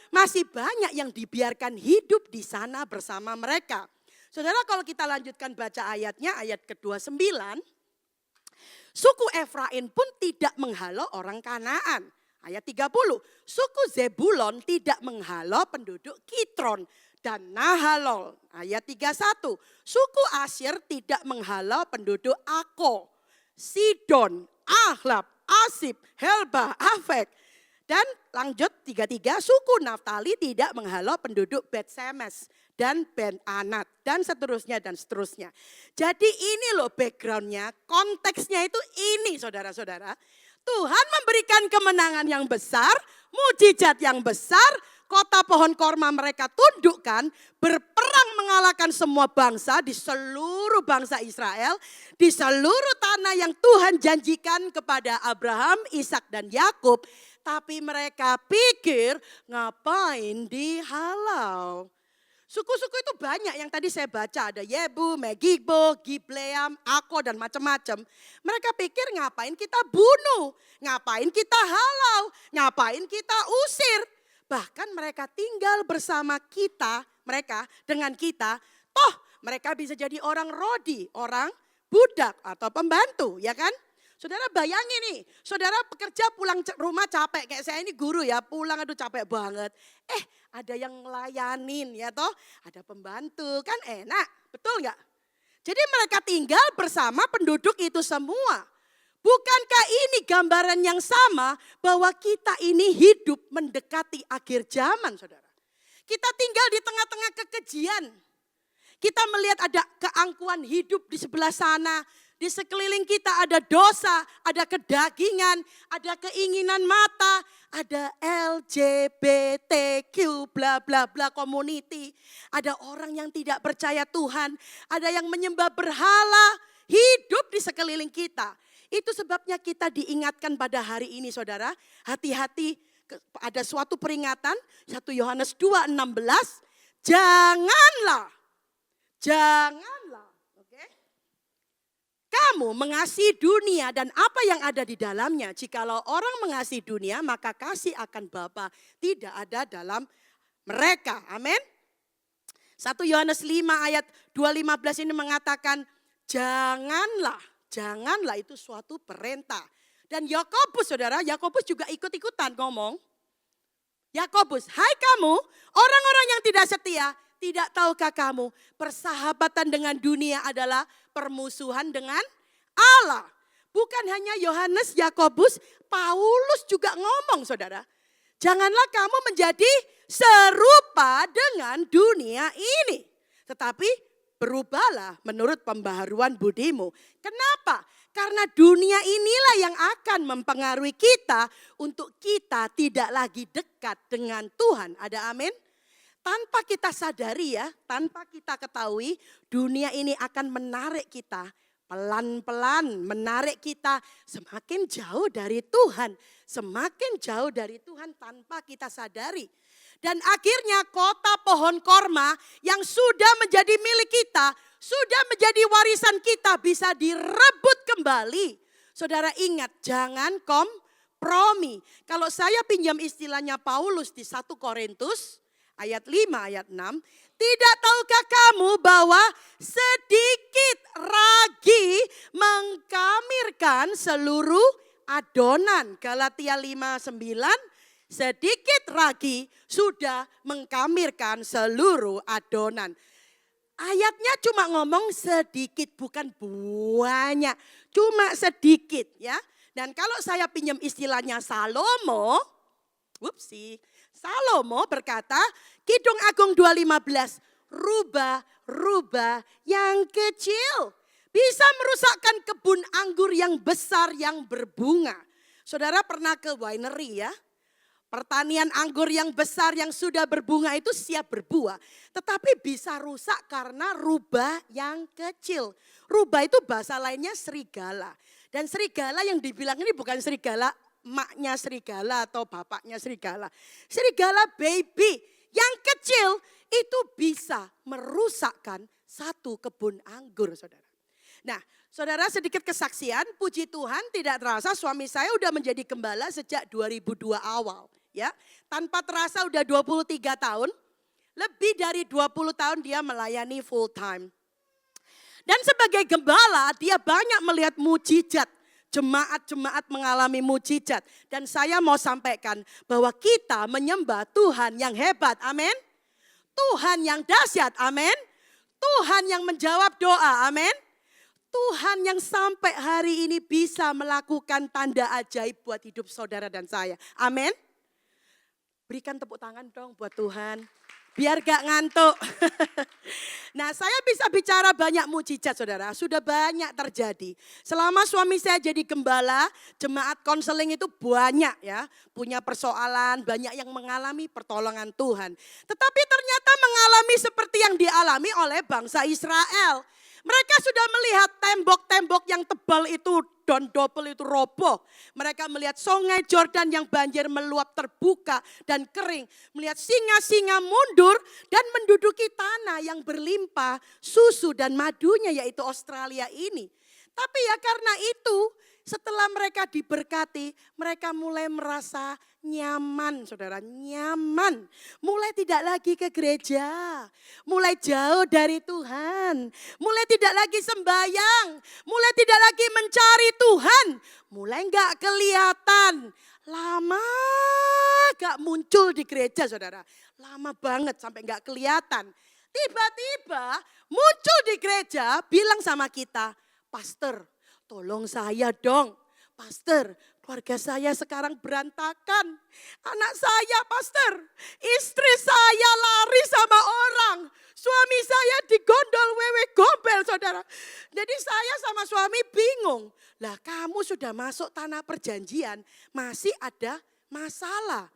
masih banyak yang dibiarkan hidup di sana bersama mereka. Saudara, kalau kita lanjutkan baca ayatnya, ayat ke-29. Suku Efraim pun tidak menghalau orang Kanaan. Ayat 30, suku Zebulon tidak menghalau penduduk Kitron dan Nahalol. Ayat 31, suku Asyir tidak menghalau penduduk Ako, Sidon, Ahlab, Asib, Helba, Afek. Dan lanjut 33, suku Naftali tidak menghalau penduduk Bet-Semes dan Ben-Anat dan seterusnya dan seterusnya. Jadi ini loh backgroundnya, konteksnya itu ini saudara-saudara. Tuhan memberikan kemenangan yang besar, mujizat yang besar, kota pohon korma mereka tundukkan, berperang mengalahkan semua bangsa di seluruh bangsa Israel, di seluruh tanah yang Tuhan janjikan kepada Abraham, Ishak dan Yakub. Tapi mereka pikir ngapain dihalau. Suku-suku itu banyak yang tadi saya baca. Ada Yebu, Megiddo, Gibleam, Ako dan macam-macam. Mereka pikir ngapain kita bunuh, ngapain kita halau, ngapain kita usir. Bahkan mereka tinggal bersama kita, mereka dengan kita. Toh mereka bisa jadi orang rodi, orang budak atau pembantu, ya kan? Saudara bayangin nih, saudara pekerja pulang rumah capek, kayak saya ini guru ya, pulang aduh capek banget. Ada yang ngelayanin ya toh, ada pembantu, kan enak, betul gak? Jadi mereka tinggal bersama penduduk itu semua. Bukankah ini gambaran yang sama bahwa kita ini hidup mendekati akhir zaman saudara. Kita tinggal di tengah-tengah kekejian. Kita melihat ada keangkuhan hidup di sebelah sana. Di sekeliling kita ada dosa, ada kedagingan, ada keinginan mata, ada LGBTQ bla bla bla community. Ada orang yang tidak percaya Tuhan, ada yang menyembah berhala, hidup di sekeliling kita. Itu sebabnya kita diingatkan pada hari ini saudara, hati-hati ada suatu peringatan, 1 Yohanes 2:16, janganlah, kamu mengasihi dunia dan apa yang ada di dalamnya. Jikalau orang mengasihi dunia, maka kasih akan Bapa tidak ada dalam mereka. Amin. 1 Yohanes 5 ayat 2:15 ini mengatakan, janganlah itu suatu perintah. Dan Yakobus saudara, Yakobus juga ikut-ikutan ngomong. Yakobus, hai kamu orang-orang yang tidak setia, tidak tahukah kamu persahabatan dengan dunia adalah permusuhan dengan Allah. Bukan hanya Yohanes, Yakobus, Paulus juga ngomong saudara. Janganlah kamu menjadi serupa dengan dunia ini. Tetapi berubahlah menurut pembaharuan budimu. Kenapa? Karena dunia inilah yang akan mempengaruhi kita untuk kita tidak lagi dekat dengan Tuhan. Ada amin? Tanpa kita sadari ya, tanpa kita ketahui, dunia ini akan menarik kita pelan-pelan, menarik kita semakin jauh dari Tuhan. Semakin jauh dari Tuhan tanpa kita sadari. Dan akhirnya kota pohon korma yang sudah menjadi milik kita, sudah menjadi warisan kita bisa direbut kembali. Saudara ingat, jangan kompromi. Kalau saya pinjam istilahnya Paulus di 1 Korintus, ayat 5, ayat 6. Tidak tahukah kamu bahwa sedikit ragi mengkamirkan seluruh adonan. Galatia 5:9. Sedikit ragi sudah mengkamirkan seluruh adonan. Ayatnya cuma ngomong sedikit, bukan banyak. Cuma sedikit ya. Dan kalau saya pinjam istilahnya Salomo berkata, Kidung Agung 2:15, rubah-rubah yang kecil bisa merusakkan kebun anggur yang besar yang berbunga. Saudara pernah ke winery ya? Pertanian anggur yang besar yang sudah berbunga itu siap berbuah. Tetapi bisa rusak karena rubah yang kecil. Rubah itu bahasa lainnya serigala. Dan serigala yang dibilang ini bukan serigala emaknya serigala atau bapaknya serigala. Serigala baby yang kecil itu bisa merusakkan satu kebun anggur, saudara. Nah, saudara, sedikit kesaksian, puji Tuhan tidak terasa suami saya udah menjadi gembala sejak 2002 awal. Ya, tanpa terasa udah 23 tahun, lebih dari 20 tahun dia melayani full time. Dan sebagai gembala dia banyak melihat mujizat, jemaat-jemaat mengalami mujizat. Dan saya mau sampaikan bahwa kita menyembah Tuhan yang hebat, amin. Tuhan yang dahsyat, amin. Tuhan yang menjawab doa, amin. Tuhan yang sampai hari ini bisa melakukan tanda ajaib buat hidup saudara dan saya, amin. Berikan tepuk tangan dong buat Tuhan. Biar gak ngantuk. Nah, saya bisa bicara banyak mujizat, saudara. Sudah banyak terjadi. Selama suami saya jadi gembala, jemaat konseling itu banyak ya. Punya persoalan, banyak yang mengalami pertolongan Tuhan. Tetapi ternyata mengalami seperti yang dialami oleh bangsa Israel. Mereka sudah melihat tembok-tembok yang tebal itu dan double itu roboh. Mereka melihat sungai Jordan yang banjir meluap terbuka dan kering. Melihat singa-singa mundur dan menduduki tanah yang berlimpah susu dan madunya, yaitu Australia ini. Tapi ya karena itu setelah mereka diberkati, mereka mulai merasa nyaman, saudara, nyaman. Mulai tidak lagi ke gereja, mulai jauh dari Tuhan, mulai tidak lagi sembahyang, mulai tidak lagi mencari Tuhan, mulai gak kelihatan. Lama gak muncul di gereja, saudara, lama banget sampai gak kelihatan. Tiba-tiba muncul di gereja bilang sama kita, pastor, tolong saya dong. Pastor, keluarga saya sekarang berantakan. Anak saya, pastor, istri saya lari sama orang. Suami saya digondol wewe gombel, saudara. Jadi saya sama suami bingung. Lah kamu sudah masuk tanah perjanjian, masih ada masalah.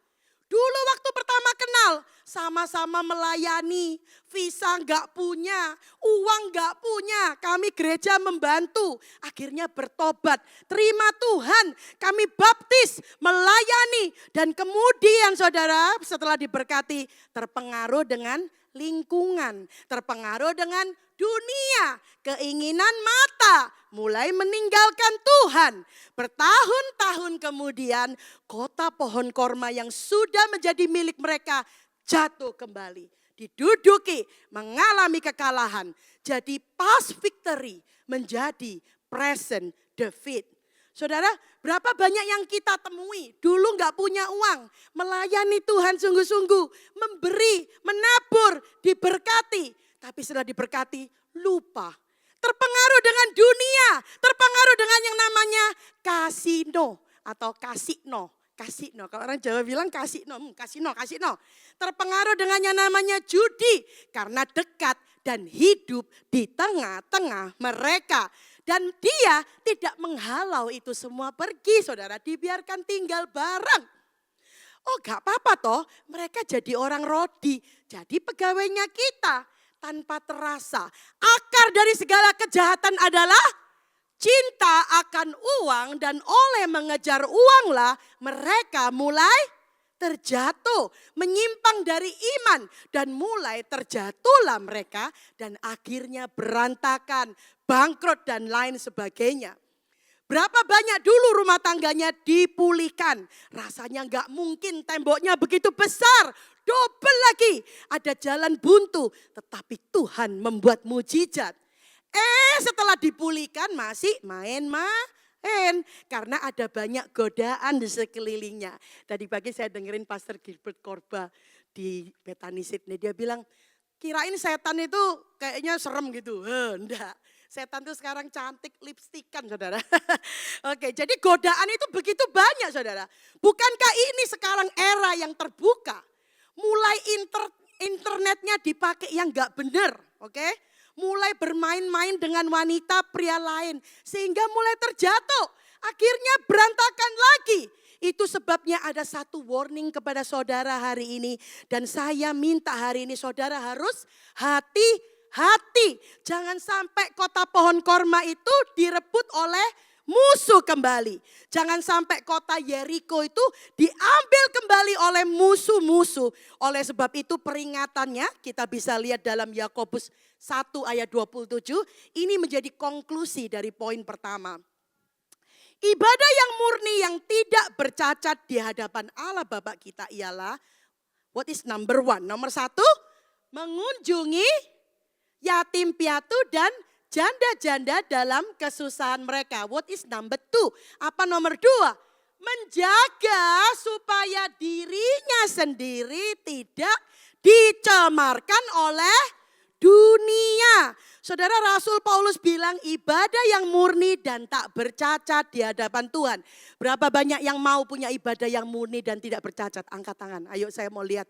Dulu waktu pertama kenal, sama-sama melayani, visa nggak punya, uang nggak punya, kami gereja membantu, akhirnya bertobat, terima Tuhan, kami baptis, melayani, dan kemudian saudara setelah diberkati terpengaruh dengan lingkungan, terpengaruh dengan dunia, keinginan mata, mulai meninggalkan Tuhan. Bertahun-tahun kemudian kota pohon korma yang sudah menjadi milik mereka jatuh kembali. Diduduki, mengalami kekalahan. Jadi past victory menjadi present defeat. Saudara, berapa banyak yang kita temui, dulu gak punya uang, melayani Tuhan sungguh-sungguh, memberi, menabur, diberkati. Tapi setelah diberkati, lupa. Terpengaruh dengan dunia, terpengaruh dengan yang namanya kasino atau kasino. Kasino, kalau orang Jawa bilang kasino, kasino. Terpengaruh dengan yang namanya judi karena dekat dan hidup di tengah-tengah mereka. Dan dia tidak menghalau itu semua pergi, saudara, dibiarkan tinggal bareng. Oh gak apa-apa toh, mereka jadi orang rodi, jadi pegawainya kita tanpa terasa. Akar dari segala kejahatan adalah cinta akan uang, dan oleh mengejar uanglah mereka mulai terjatuh, menyimpang dari iman, dan mulai terjatuhlah mereka dan akhirnya berantakan, bangkrut dan lain sebagainya. Berapa banyak dulu rumah tangganya dipulihkan, rasanya gak mungkin temboknya begitu besar, double lagi, ada jalan buntu, tetapi Tuhan membuat mujizat. Setelah dipulihkan masih main, karena ada banyak godaan di sekelilingnya. Tadi pagi saya dengerin Pastor Gilbert Korba di Bethany Sydney, dia bilang kirain setan itu kayaknya serem gitu. Enggak. Setan tuh sekarang cantik lipstikan saudara. Oke, jadi godaan itu begitu banyak saudara. Bukankah ini sekarang era yang terbuka? Mulai internetnya dipakai yang gak benar, oke? Mulai bermain-main dengan wanita pria lain. Sehingga mulai terjatuh. Akhirnya berantakan lagi. Itu sebabnya ada satu warning kepada saudara hari ini. Dan saya minta hari ini saudara harus hati-hati. Jangan sampai kota pohon korma itu direbut oleh musuh kembali. Jangan sampai kota Yeriko itu diambil kembali oleh musuh-musuh. Oleh sebab itu peringatannya kita bisa lihat dalam Yakobus 1 ayat 27. Ini menjadi konklusi dari poin pertama. Ibadah yang murni yang tidak bercacat di hadapan Allah Bapa kita ialah, what is number one? Nomor 1, mengunjungi yatim piatu dan janda-janda dalam kesusahan mereka. What is number 2? Apa nomor 2? Menjaga supaya dirinya sendiri tidak dicemarkan oleh dunia. Saudara, Rasul Paulus bilang ibadah yang murni dan tak bercacat di hadapan Tuhan. Berapa banyak yang mau punya ibadah yang murni dan tidak bercacat? Angkat tangan, ayo saya mau lihat.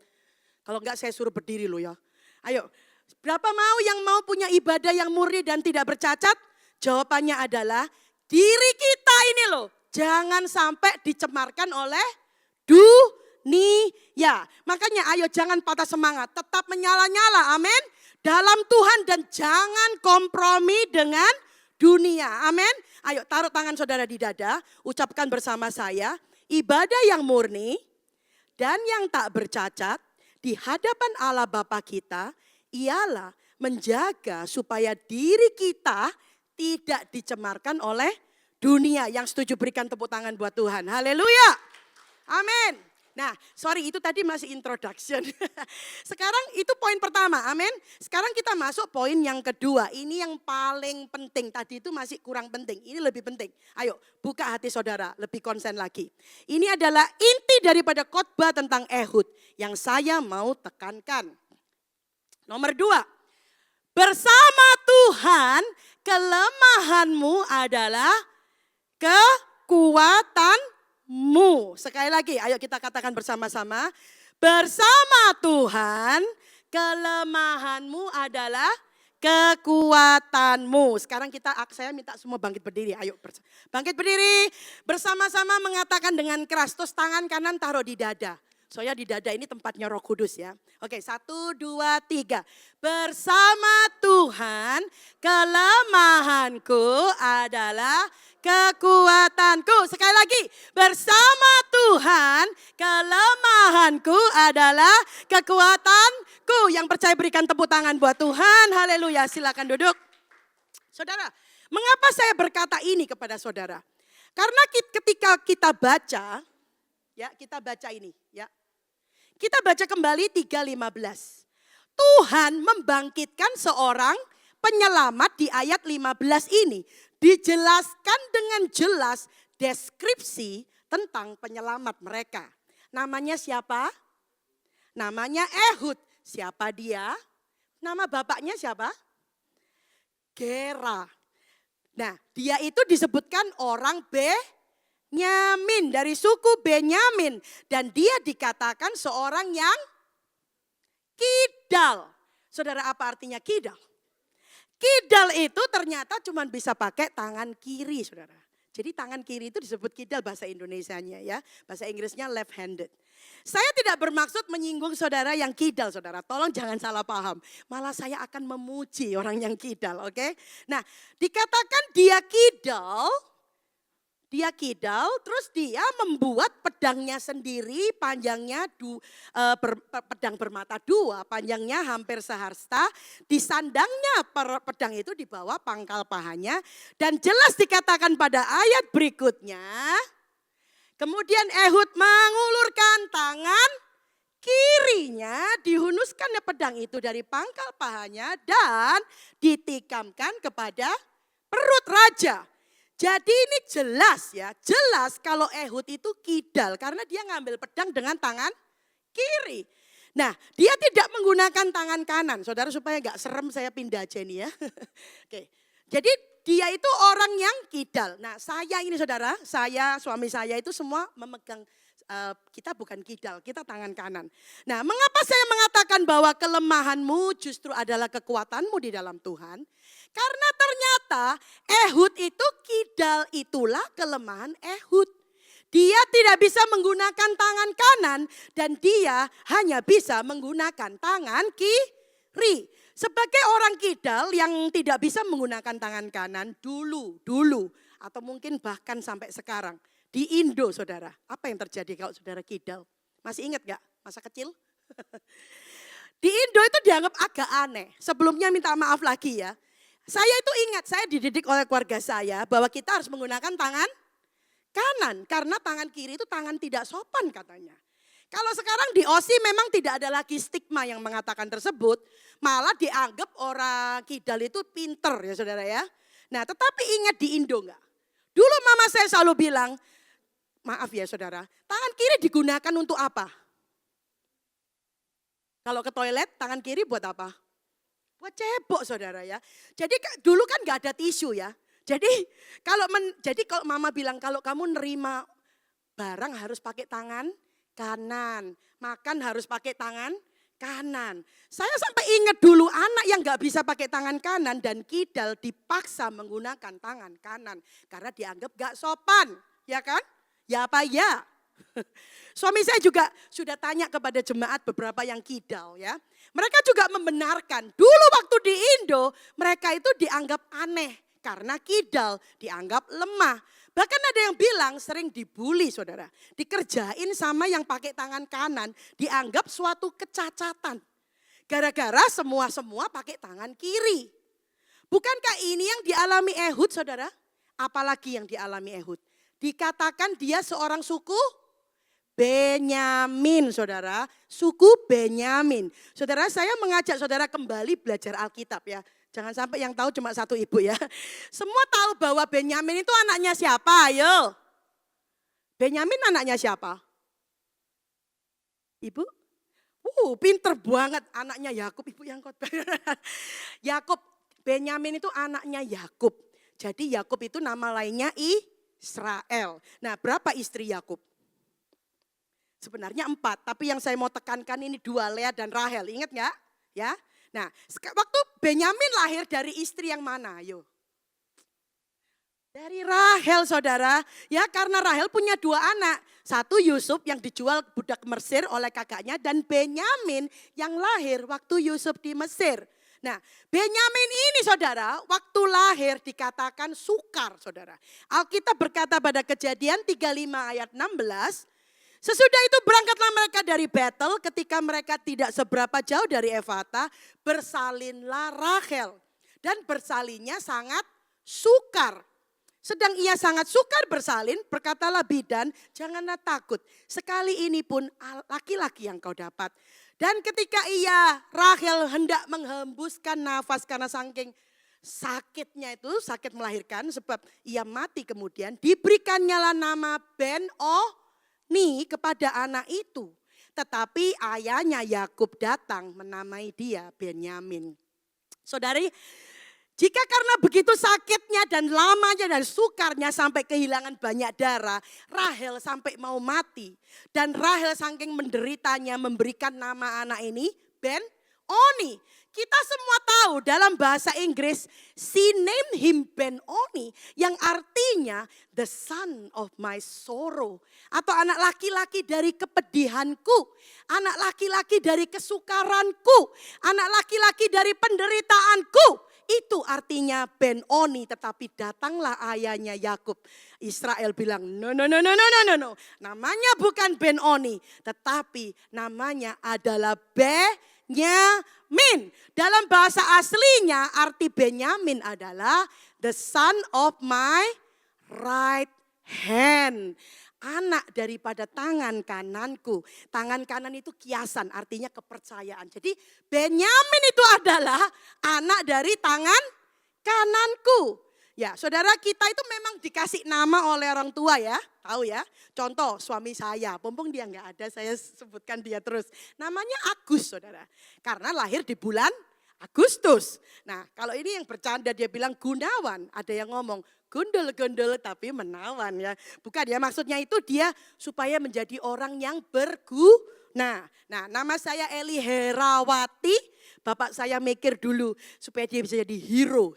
Kalau enggak saya suruh berdiri loh ya. Ayo, berapa mau yang mau punya ibadah yang murni dan tidak bercacat? Jawabannya adalah diri kita ini loh. Jangan sampai dicemarkan oleh dunia. Makanya ayo jangan patah semangat, tetap menyala-nyala, amin. Dalam Tuhan dan jangan kompromi dengan dunia. Amin. Ayo taruh tangan saudara di dada. Ucapkan bersama saya. Ibadah yang murni dan yang tak bercacat di hadapan Allah Bapa kita ialah menjaga supaya diri kita tidak dicemarkan oleh dunia. Yang setuju berikan tepuk tangan buat Tuhan. Haleluya. Amin. Nah, sorry itu tadi masih introduction. Sekarang itu poin pertama, amin. Sekarang kita masuk poin yang kedua. Ini yang paling penting, tadi itu masih kurang penting, ini lebih penting. Ayo buka hati saudara, lebih konsen lagi. Ini adalah inti daripada khotbah tentang Ehud yang saya mau tekankan. Nomor 2, bersama Tuhan kelemahanmu adalah kekuatanmu. Sekali lagi, ayo kita katakan bersama-sama. Bersama Tuhan, kelemahanmu adalah kekuatanmu. Sekarang saya minta semua bangkit berdiri. Ayo bangkit berdiri. Bersama-sama mengatakan dengan keras. Terus tangan kanan taruh di dada. Soalnya di dada ini tempatnya Roh Kudus ya. Oke, 1, 2, 3. Bersama Tuhan, kelemahanku adalah kekuatanku. Sekali lagi, bersama Tuhan, kelemahanku adalah kekuatanku. Yang percaya berikan tepuk tangan buat Tuhan. Haleluya, silakan duduk. Saudara, mengapa saya berkata ini kepada saudara? Karena ketika kita baca, ya kita baca ini, ya. Kita baca kembali 3:15. Tuhan membangkitkan seorang penyelamat di ayat 15 ini. Dijelaskan dengan jelas deskripsi tentang penyelamat mereka. Namanya siapa? Namanya Ehud. Siapa dia? Nama bapaknya siapa? Gera. Nah, dia itu disebutkan orang Benyamin, dari suku Benyamin. Dan dia dikatakan seorang yang kidal. Saudara, apa artinya kidal? Kidal itu ternyata cuma bisa pakai tangan kiri, saudara. Jadi tangan kiri itu disebut kidal bahasa Indonesianya ya. Bahasa Inggrisnya left handed. Saya tidak bermaksud menyinggung saudara yang kidal, saudara. Tolong jangan salah paham. Malah saya akan memuji orang yang kidal, oke? Nah, dikatakan dia kidal, terus dia membuat pedangnya sendiri, panjangnya pedang bermata 2, panjangnya hampir sehasta. Di sandangnya pedang itu di bawah pangkal pahanya. Dan jelas dikatakan pada ayat berikutnya, kemudian Ehud mengulurkan tangan kirinya, dihunuskannya pedang itu dari pangkal pahanya dan ditikamkan kepada perut raja. Jadi ini jelas ya, jelas kalau Ehud itu kidal karena dia ngambil pedang dengan tangan kiri. Nah, dia tidak menggunakan tangan kanan. Saudara, supaya gak serem saya pindah aja nih ya. Oke. Jadi dia itu orang yang kidal. Nah saya ini saudara, suami saya itu semua memegang, kita bukan kidal, kita tangan kanan. Nah mengapa saya mengatakan bahwa kelemahanmu justru adalah kekuatanmu di dalam Tuhan? Karena ternyata Ehud itu kidal, itulah kelemahan Ehud. Dia tidak bisa menggunakan tangan kanan dan dia hanya bisa menggunakan tangan kiri. Sebagai orang kidal yang tidak bisa menggunakan tangan kanan dulu atau mungkin bahkan sampai sekarang di Indo saudara. Apa yang terjadi kalau saudara kidal? Masih ingat gak masa kecil? Di Indo itu dianggap agak aneh. Sebelumnya minta maaf lagi ya. Saya itu ingat, saya dididik oleh keluarga saya bahwa kita harus menggunakan tangan kanan. Karena tangan kiri itu tangan tidak sopan katanya. Kalau sekarang di OSI memang tidak ada lagi stigma yang mengatakan tersebut. Malah dianggap orang kidal itu pinter ya saudara ya. Nah tetapi ingat di Indo enggak? Dulu mama saya selalu bilang, maaf ya saudara, tangan kiri digunakan untuk apa? Kalau ke toilet tangan kiri buat apa? Buat cebok saudara ya. Jadi dulu kan enggak ada tisu ya. Jadi kalau mama bilang kalau kamu nerima barang harus pakai tangan kanan, makan harus pakai tangan kanan. Saya sampai ingat dulu anak yang gak bisa pakai tangan kanan dan kidal dipaksa menggunakan tangan kanan. Karena dianggap gak sopan, ya kan? Ya apa ya? Suami saya juga sudah tanya kepada jemaat beberapa yang kidal ya. Mereka juga membenarkan, dulu waktu di Indo mereka itu dianggap aneh. Karena kidal dianggap lemah. Bahkan ada yang bilang sering dibully saudara. Dikerjain sama yang pakai tangan kanan. Dianggap suatu kecacatan. Gara-gara semua pakai tangan kiri. Bukankah ini yang dialami Ehud saudara? Apalagi yang dialami Ehud. Dikatakan dia seorang suku Benyamin saudara. Suku Benyamin. Saudara saya mengajak saudara kembali belajar Alkitab ya. Jangan sampai yang tahu cuma satu ibu ya. Semua tahu bahwa Benyamin itu anaknya siapa? Ayo. Benyamin anaknya siapa? Ibu? Pinter banget anaknya Yakub. Ibu yang khotbah. Yakub. Benyamin itu anaknya Yakub. Jadi Yakub itu nama lainnya Israel. Nah berapa istri Yakub? Sebenarnya 4. Tapi yang saya mau tekankan ini 2, Lea dan Rahel. Ingat gak? Ya. Nah, waktu Benyamin lahir dari istri yang mana? Ayo. Dari Rahel saudara. Ya karena Rahel punya 2 anak. Satu Yusuf yang dijual budak Mesir oleh kakaknya. Dan Benyamin yang lahir waktu Yusuf di Mesir. Nah Benyamin ini saudara waktu lahir dikatakan sukar saudara. Alkitab berkata pada Kejadian 35 ayat 16. Sesudah itu berangkatlah mereka dari Betel ketika mereka tidak seberapa jauh dari Efata, bersalinlah Rahel. Dan bersalinnya sangat sukar. Sedang ia sangat sukar bersalin, berkatalah bidan, janganlah takut. Sekali ini pun laki-laki yang kau dapat. Dan ketika Rahel hendak menghembuskan nafas karena saking sakitnya itu, sakit melahirkan sebab ia mati kemudian, diberikannya lah nama Ben-oni kepada anak itu. Tetapi ayahnya Yakub datang menamai dia Benyamin. Saudari, jika karena begitu sakitnya dan lamanya dan sukarnya sampai kehilangan banyak darah, Rahel sampai mau mati. Dan Rahel saking menderitanya memberikan nama anak ini Ben-oni. Kita semua tahu dalam bahasa Inggris, she named him Ben-oni yang artinya the son of my sorrow. Atau anak laki-laki dari kepedihanku, anak laki-laki dari kesukaranku, anak laki-laki dari penderitaanku. Itu artinya Ben-oni, tetapi datanglah ayahnya Yakub. Israel bilang no. Namanya bukan Ben-oni, tetapi namanya adalah Benyamin. Dalam bahasa aslinya arti Benyamin adalah the son of my right hand. Anak daripada tangan kananku. Tangan kanan itu kiasan, artinya kepercayaan. Jadi Benyamin itu adalah anak dari tangan kananku. Ya, saudara kita itu memang dikasih nama oleh orang tua ya. Tahu ya, contoh suami saya, mumpung dia nggak ada saya sebutkan dia terus. Namanya Agus saudara, karena lahir di bulan Agustus. Nah, kalau ini yang bercanda dia bilang Gunawan, ada yang ngomong gundul-gundul tapi menawan ya. Bukan ya, maksudnya itu dia supaya menjadi orang yang berguna. Nah, nama saya Eli Herawati, bapak saya mikir dulu supaya dia bisa jadi hero,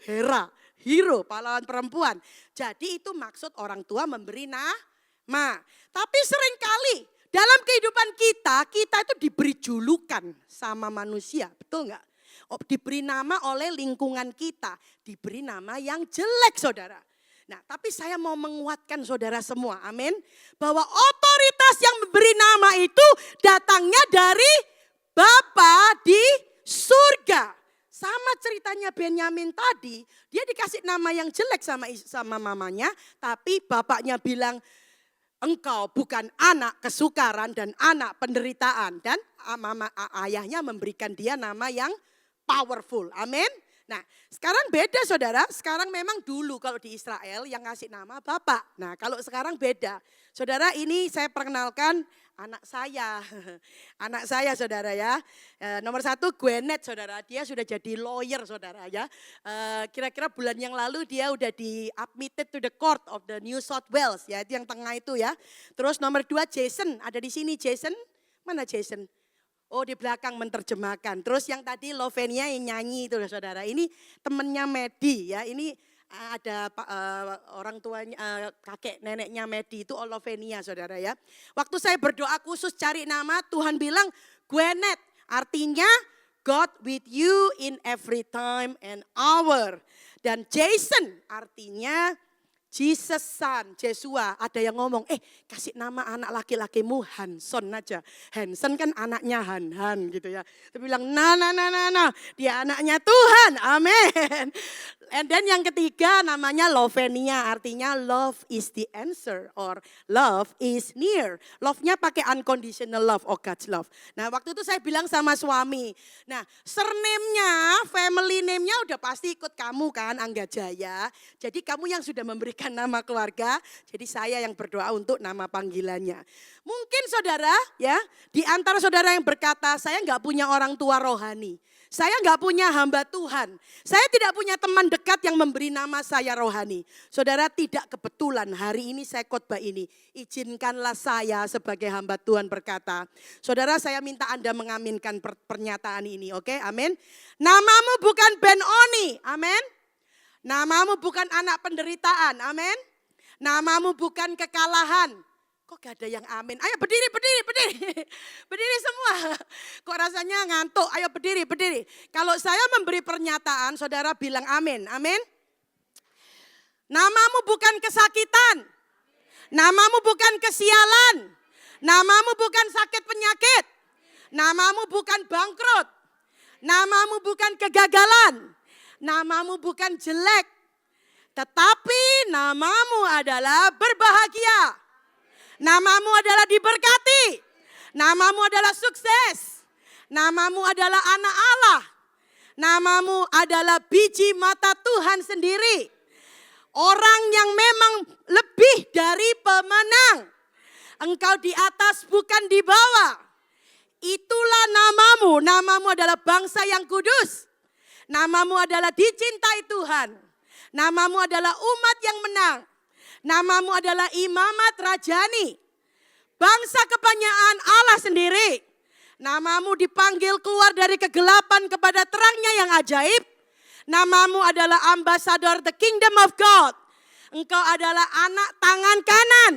hero, pahlawan perempuan. Jadi itu maksud orang tua memberi nama. Tapi seringkali dalam kehidupan kita itu diberi julukan sama manusia, betul enggak? Diberi nama oleh lingkungan kita, diberi nama yang jelek saudara. Nah tapi saya mau menguatkan saudara semua, amin. Bahwa otoritas yang memberi nama itu datangnya dari Bapa di surga. Sama ceritanya Benyamin tadi, dia dikasih nama yang jelek sama mamanya, tapi bapaknya bilang, engkau bukan anak kesukaran dan anak penderitaan. Dan ayahnya memberikan dia nama yang powerful. Amin. Nah sekarang beda saudara. Sekarang memang dulu kalau di Israel yang ngasih nama bapak. Nah kalau sekarang beda. Saudara ini saya perkenalkan anak saya. Anak saya saudara ya. Nomor 1 Gwenet saudara. Dia sudah jadi lawyer saudara ya. Kira-kira bulan yang lalu dia udah di admitted to the court of the New South Wales. Ya itu yang tengah itu ya. Terus nomor 2 Jason. Ada di sini Jason. Mana Jason? Oh di belakang menerjemahkan. Terus yang tadi Lovenia yang nyanyi itu saudara. Ini temennya Medi ya. Ini ada orang tuanya, kakek neneknya Medi itu Lovenia saudara ya. Waktu saya berdoa khusus cari nama Tuhan bilang Gwenet. Artinya God with you in every time and hour. Dan Jason artinya Jesus son, Jesua. Ada yang ngomong, kasih nama anak laki-lakimu Hanson aja. Hanson kan anaknya Han gitu ya. Dia bilang, nah, dia anaknya Tuhan, amin. And then yang ketiga namanya Lovenia, artinya love is the answer or love is near. Love-nya pakai unconditional love or God's love. Nah waktu itu saya bilang sama suami, nah surname-nya, family name-nya udah pasti ikut kamu kan, Angga Jaya. Jadi kamu yang sudah memberikan nama keluarga, jadi saya yang berdoa untuk nama panggilannya. Mungkin saudara ya, di antara saudara yang berkata, saya enggak punya orang tua rohani. Saya enggak punya hamba Tuhan. Saya tidak punya teman dekat yang memberi nama saya rohani. Saudara tidak kebetulan hari ini saya khotbah ini. Izinkanlah saya sebagai hamba Tuhan berkata. Saudara saya minta Anda mengaminkan pernyataan ini. Oke, amin. Namamu bukan Ben Oni, amin. Namamu bukan anak penderitaan, amin. Namamu bukan kekalahan. Kok gak ada yang amin? Ayo berdiri. Berdiri semua. Kok rasanya ngantuk? Ayo berdiri. Kalau saya memberi pernyataan, saudara bilang amin. Amin. Namamu bukan kesakitan. Namamu bukan kesialan. Namamu bukan sakit penyakit. Namamu bukan bangkrut. Namamu bukan kegagalan. Namamu bukan jelek. Tetapi namamu adalah berbahagia. Namamu adalah diberkati. Namamu adalah sukses. Namamu adalah anak Allah. Namamu adalah biji mata Tuhan sendiri. Orang yang memang lebih dari pemenang. Engkau di atas bukan di bawah. Itulah namamu. Namamu adalah bangsa yang kudus. Namamu adalah dicintai Tuhan. Namamu adalah umat yang menang. Namamu adalah imamat rajani. Bangsa kepunyaan Allah sendiri. Namamu dipanggil keluar dari kegelapan kepada terangnya yang ajaib. Namamu adalah ambasador the kingdom of God. Engkau adalah anak tangan kanan.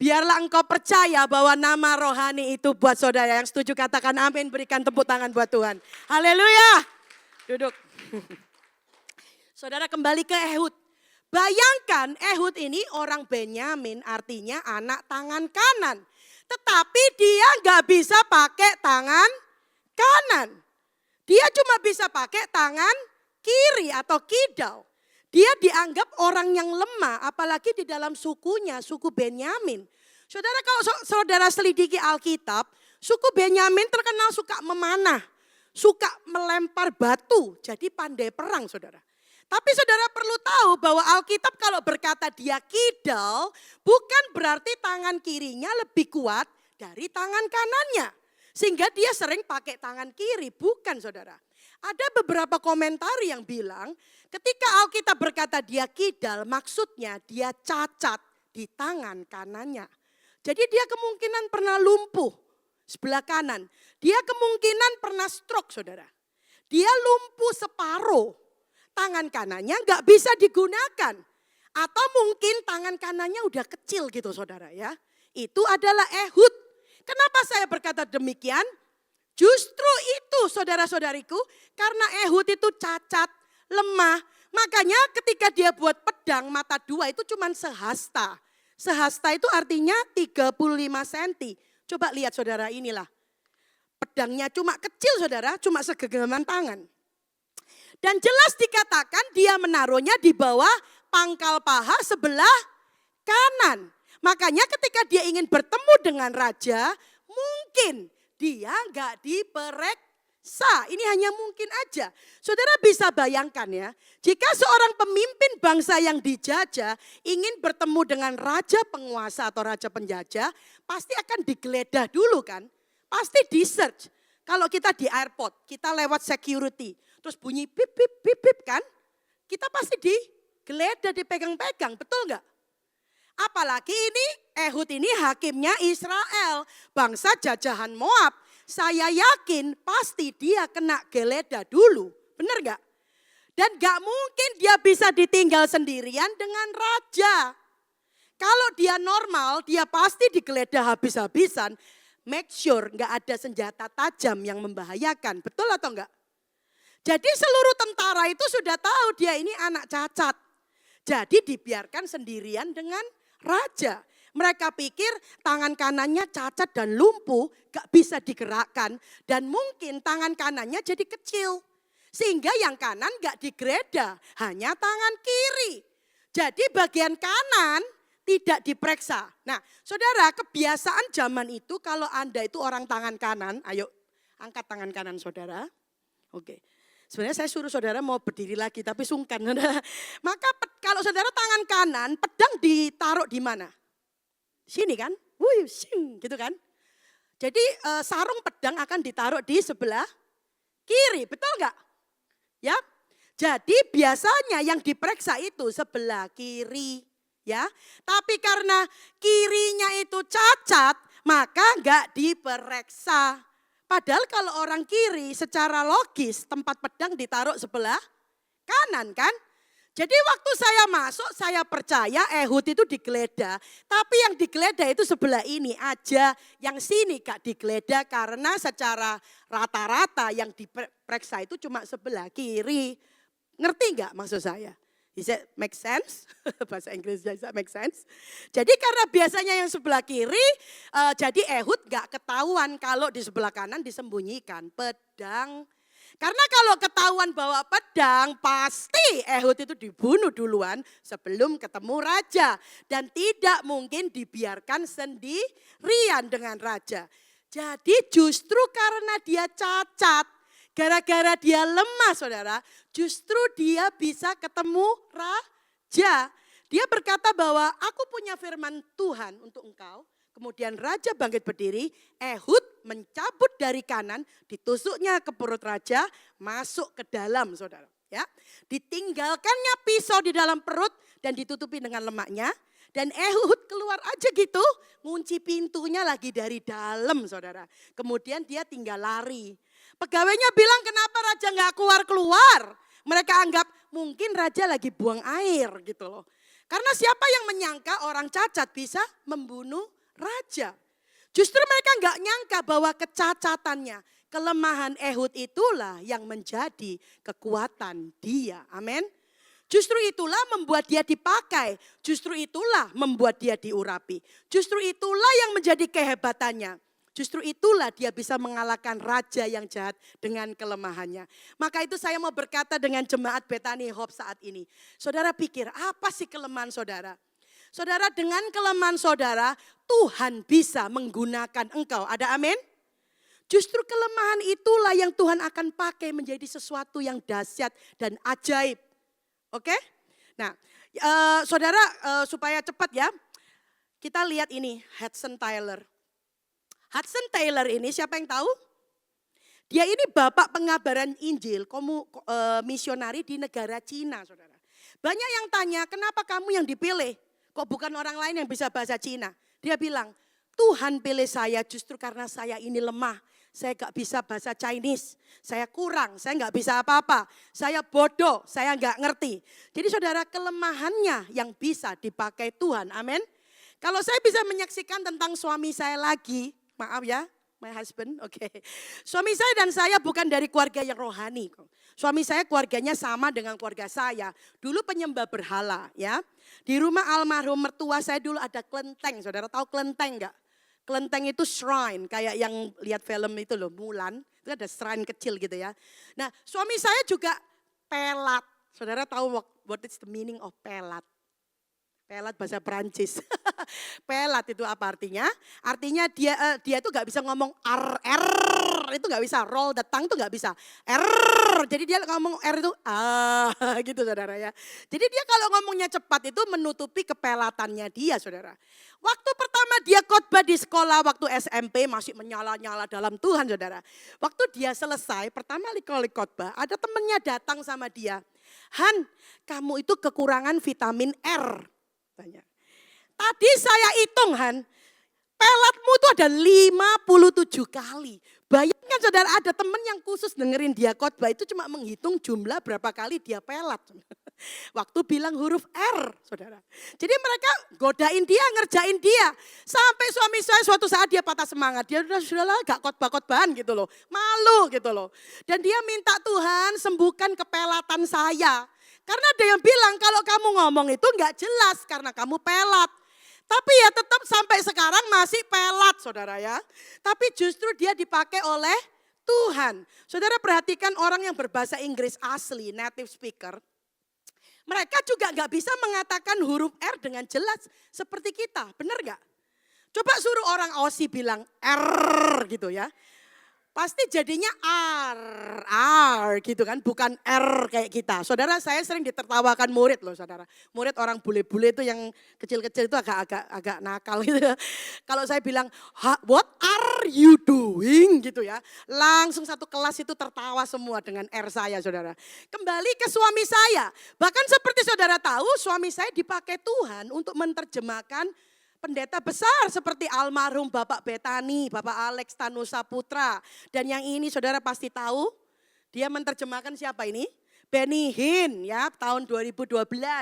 Biarlah engkau percaya bahwa nama rohani itu buat saudara. Yang setuju katakan amin, berikan tepuk tangan buat Tuhan. Haleluya. Duduk. Saudara kembali ke Ehud. Bayangkan Ehud ini orang Benyamin artinya anak tangan kanan. Tetapi dia gak bisa pakai tangan kanan. Dia cuma bisa pakai tangan kiri atau kidal. Dia dianggap orang yang lemah apalagi di dalam sukunya, suku Benyamin. Saudara kalau saudara selidiki Alkitab, suku Benyamin terkenal suka memanah. Suka melempar batu, jadi pandai perang saudara. Tapi saudara perlu tahu bahwa Alkitab kalau berkata dia kidal, bukan berarti tangan kirinya lebih kuat dari tangan kanannya. Sehingga dia sering pakai tangan kiri, bukan saudara. Ada beberapa komentar yang bilang ketika Alkitab berkata dia kidal, maksudnya dia cacat di tangan kanannya. Jadi dia kemungkinan pernah lumpuh sebelah kanan. Dia kemungkinan pernah stroke, saudara. Dia lumpuh separuh. Tangan kanannya nggak bisa digunakan. Atau mungkin tangan kanannya udah kecil gitu saudara ya. Itu adalah Ehud. Kenapa saya berkata demikian? Justru itu saudara-saudariku, karena Ehud itu cacat, lemah. Makanya ketika dia buat pedang mata dua itu cuma sehasta. Sehasta itu artinya 35 cm. Coba lihat saudara, inilah. Pedangnya cuma kecil saudara, cuma segenggaman tangan. Dan jelas dikatakan dia menaruhnya di bawah pangkal paha sebelah kanan. Makanya ketika dia ingin bertemu dengan raja, mungkin dia nggak diperiksa. Ini hanya mungkin aja. Saudara bisa bayangkan ya, jika seorang pemimpin bangsa yang dijajah ingin bertemu dengan raja penguasa atau raja penjajah, pasti akan digeledah dulu kan. Pasti di search. Kalau kita di airport, kita lewat security, terus bunyi pip pip pip pip kan, kita pasti digeledah, dipegang-pegang, betul nggak? Apalagi ini Ehud ini hakimnya Israel, bangsa jajahan Moab. Saya yakin pasti dia kena geledah dulu, benar nggak? Dan nggak mungkin dia bisa ditinggal sendirian dengan raja. Kalau dia normal, dia pasti digeledah habis-habisan. Make sure nggak ada senjata tajam yang membahayakan, betul atau enggak? Jadi seluruh tentara itu sudah tahu dia ini anak cacat. Jadi dibiarkan sendirian dengan raja. Mereka pikir tangan kanannya cacat dan lumpuh, gak bisa digerakkan. Dan mungkin tangan kanannya jadi kecil. Sehingga yang kanan gak digeledah, hanya tangan kiri. Jadi bagian kanan tidak diperiksa. Nah saudara, kebiasaan zaman itu kalau Anda itu orang tangan kanan, ayo angkat tangan kanan saudara. Oke. Sebenarnya saya suruh saudara mau berdiri lagi tapi sungkan. Maka kalau saudara tangan kanan, pedang ditaruh di mana? Sini kan? Wuih, sing, gitu kan? Jadi sarung pedang akan ditaruh di sebelah kiri, betul enggak? Ya. Jadi biasanya yang diperiksa itu sebelah kiri, ya. Tapi karena kirinya itu cacat, maka enggak diperiksa. Padahal kalau orang kiri secara logis tempat pedang ditaruh sebelah kanan kan. Jadi waktu saya masuk saya percaya Ehud itu digeledah. Tapi yang digeledah itu sebelah ini aja. Yang sini gak digeledah karena secara rata-rata yang diperiksa itu cuma sebelah kiri. Ngerti gak maksud saya? Is it make sense? Bahasa Inggrisnya does that make sense? Jadi karena biasanya yang sebelah kiri, jadi Ehud gak ketahuan kalau di sebelah kanan disembunyikan pedang. Karena kalau ketahuan bawa pedang, pasti Ehud itu dibunuh duluan sebelum ketemu raja. Dan tidak mungkin dibiarkan sendirian dengan raja. Jadi justru karena dia cacat, gara-gara dia lemah saudara, justru dia bisa ketemu raja. Dia berkata bahwa aku punya firman Tuhan untuk engkau. Kemudian raja bangkit berdiri, Ehud mencabut dari kanan, ditusuknya ke perut raja, masuk ke dalam saudara. Ya, ditinggalkannya pisau di dalam perut dan ditutupi dengan lemaknya. Dan Ehud keluar aja gitu, ngunci pintunya lagi dari dalam saudara. Kemudian dia tinggal lari. Pegawainya bilang kenapa raja gak keluar-keluar. Mereka anggap mungkin raja lagi buang air gitu loh. Karena siapa yang menyangka orang cacat bisa membunuh raja. Justru mereka gak nyangka bahwa kecacatannya, kelemahan Ehud itulah yang menjadi kekuatan dia. Amin. Justru itulah membuat dia dipakai. Justru itulah membuat dia diurapi. Justru itulah yang menjadi kehebatannya. Justru itulah dia bisa mengalahkan raja yang jahat dengan kelemahannya. Maka itu saya mau berkata dengan jemaat Bethany Hope saat ini. Saudara pikir apa sih kelemahan saudara? Saudara, dengan kelemahan saudara Tuhan bisa menggunakan engkau. Ada amin? Justru kelemahan itulah yang Tuhan akan pakai menjadi sesuatu yang dahsyat dan ajaib. Oke? Nah, saudara supaya cepat ya, kita lihat ini Hudson Taylor. Hudson Taylor ini siapa yang tahu? Dia ini bapak pengabaran Injil, misionari di negara Cina, saudara. Banyak yang tanya, kenapa kamu yang dipilih? Kok bukan orang lain yang bisa bahasa Cina? Dia bilang, Tuhan pilih saya justru karena saya ini lemah. Saya gak bisa bahasa Chinese, saya kurang, saya gak bisa apa-apa. Saya bodoh, saya gak ngerti. Jadi saudara, kelemahannya yang bisa dipakai Tuhan, amin. Kalau saya bisa menyaksikan tentang suami saya lagi, maaf ya, my husband, oke. Suami saya dan saya bukan dari keluarga yang rohani. Suami saya keluarganya sama dengan keluarga saya. Dulu penyembah berhala ya. Di rumah almarhum mertua saya dulu ada kelenteng. Saudara tahu kelenteng enggak? Kelenteng itu shrine, kayak yang lihat film itu loh, Mulan. Itu ada shrine kecil gitu ya. Nah suami saya juga pelat. Saudara tahu what is the meaning of pelat? Pelat bahasa Perancis. Pelat itu apa artinya? Artinya dia tuh gak bisa ngomong R, itu gak bisa. Roll the tongue tuh gak bisa. R, jadi dia ngomong R itu gitu saudara ya. Jadi dia kalau ngomongnya cepat itu menutupi kepelatannya dia saudara. Waktu pertama dia khotbah di sekolah waktu SMP masih menyala-nyala dalam Tuhan saudara. Waktu dia selesai pertama kali khotbah ada temennya datang sama dia. Han, kamu itu kekurangan vitamin R. Tanya. Tadi saya hitung Han, pelatmu itu ada 57 kali. Bayangkan saudara ada teman yang khusus dengerin dia khotbah itu cuma menghitung jumlah berapa kali dia pelat. Waktu bilang huruf R saudara. Jadi mereka godain dia, ngerjain dia. Sampai suami saya suatu saat dia patah semangat. Dia sudahlah gak khotbah-khotbahan gitu loh. Malu gitu loh. Dan dia minta Tuhan sembuhkan kepelatan saya. Karena ada yang bilang kalau kamu ngomong itu gak jelas karena kamu pelat. Tapi ya tetap sampai sekarang masih pelat saudara ya. Tapi justru dia dipakai oleh Tuhan. Saudara perhatikan orang yang berbahasa Inggris asli, native speaker. Mereka juga gak bisa mengatakan huruf R dengan jelas seperti kita, benar gak? Coba suruh orang Aussie bilang R gitu ya. Pasti jadinya R gitu kan, bukan R kayak kita. Saudara saya sering ditertawakan murid loh saudara. Murid orang bule-bule itu yang kecil-kecil itu agak nakal gitu ya. Kalau saya bilang, what are you doing gitu ya. Langsung satu kelas itu tertawa semua dengan R saya saudara. Kembali ke suami saya. Bahkan seperti saudara tahu suami saya dipakai Tuhan untuk menerjemahkan pendeta besar seperti almarhum Bapak Betani, Bapak Alex Tanusa Putra. Dan yang ini saudara pasti tahu, dia menerjemahkan siapa ini? Benny Hinn ya, tahun 2012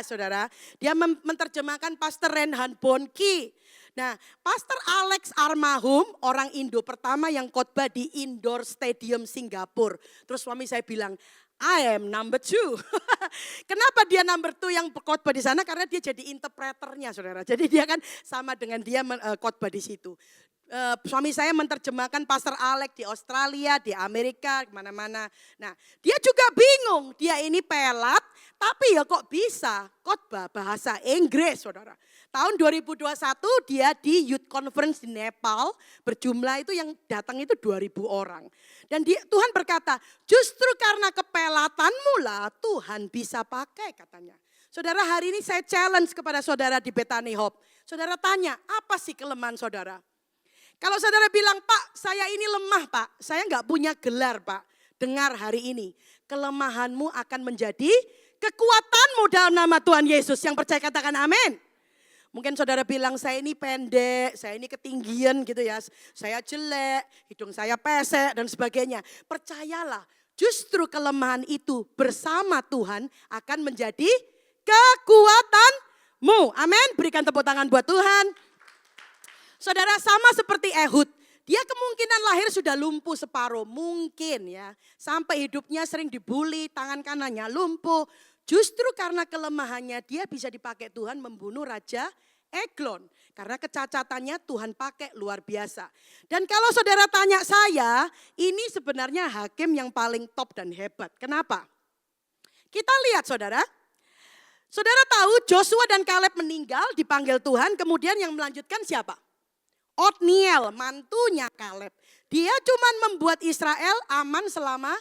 saudara. Dia menerjemahkan Pastor Reinhard Bonnke. Nah, Pastor Alex almarhum orang Indo pertama yang khotbah di Indoor Stadium Singapura. Terus suami saya bilang, I am number 2. Kenapa dia number 2 yang khotbah di sana? Karena dia jadi interpreternya saudara. Jadi dia kan sama dengan dia khotbah di situ. Suami saya menerjemahkan Pastor Alex di Australia, di Amerika, kemana-mana. Nah dia juga bingung, dia ini pelat tapi ya kok bisa khotbah bahasa Inggris saudara. Tahun 2021 dia di Youth Conference di Nepal, berjumlah itu yang datang itu 2.000 orang. Dan Tuhan berkata, justru karena kepelatanmu lah Tuhan bisa pakai katanya. Saudara hari ini saya challenge kepada saudara di Bethany Hope. Saudara tanya, apa sih kelemahan saudara? Kalau saudara bilang, Pak saya ini lemah Pak, saya enggak punya gelar Pak. Dengar hari ini, kelemahanmu akan menjadi kekuatanmu dalam nama Tuhan Yesus. Yang percaya katakan amin. Mungkin saudara bilang saya ini pendek, saya ini ketinggian gitu ya. Saya jelek, hidung saya pesek dan sebagainya. Percayalah justru kelemahan itu bersama Tuhan akan menjadi kekuatanmu. Amin, berikan tepuk tangan buat Tuhan. Saudara sama seperti Ehud. Dia kemungkinan lahir sudah lumpuh separuh, mungkin ya. Sampai hidupnya sering dibully, tangan kanannya lumpuh. Justru karena kelemahannya dia bisa dipakai Tuhan membunuh Raja Eglon. Karena kecacatannya Tuhan pakai luar biasa. Dan kalau saudara tanya saya, ini sebenarnya hakim yang paling top dan hebat. Kenapa? Kita lihat saudara. Saudara tahu Joshua dan Kaleb meninggal dipanggil Tuhan, kemudian yang melanjutkan siapa? Otniel, mantunya Kaleb. Dia cuman membuat Israel aman selama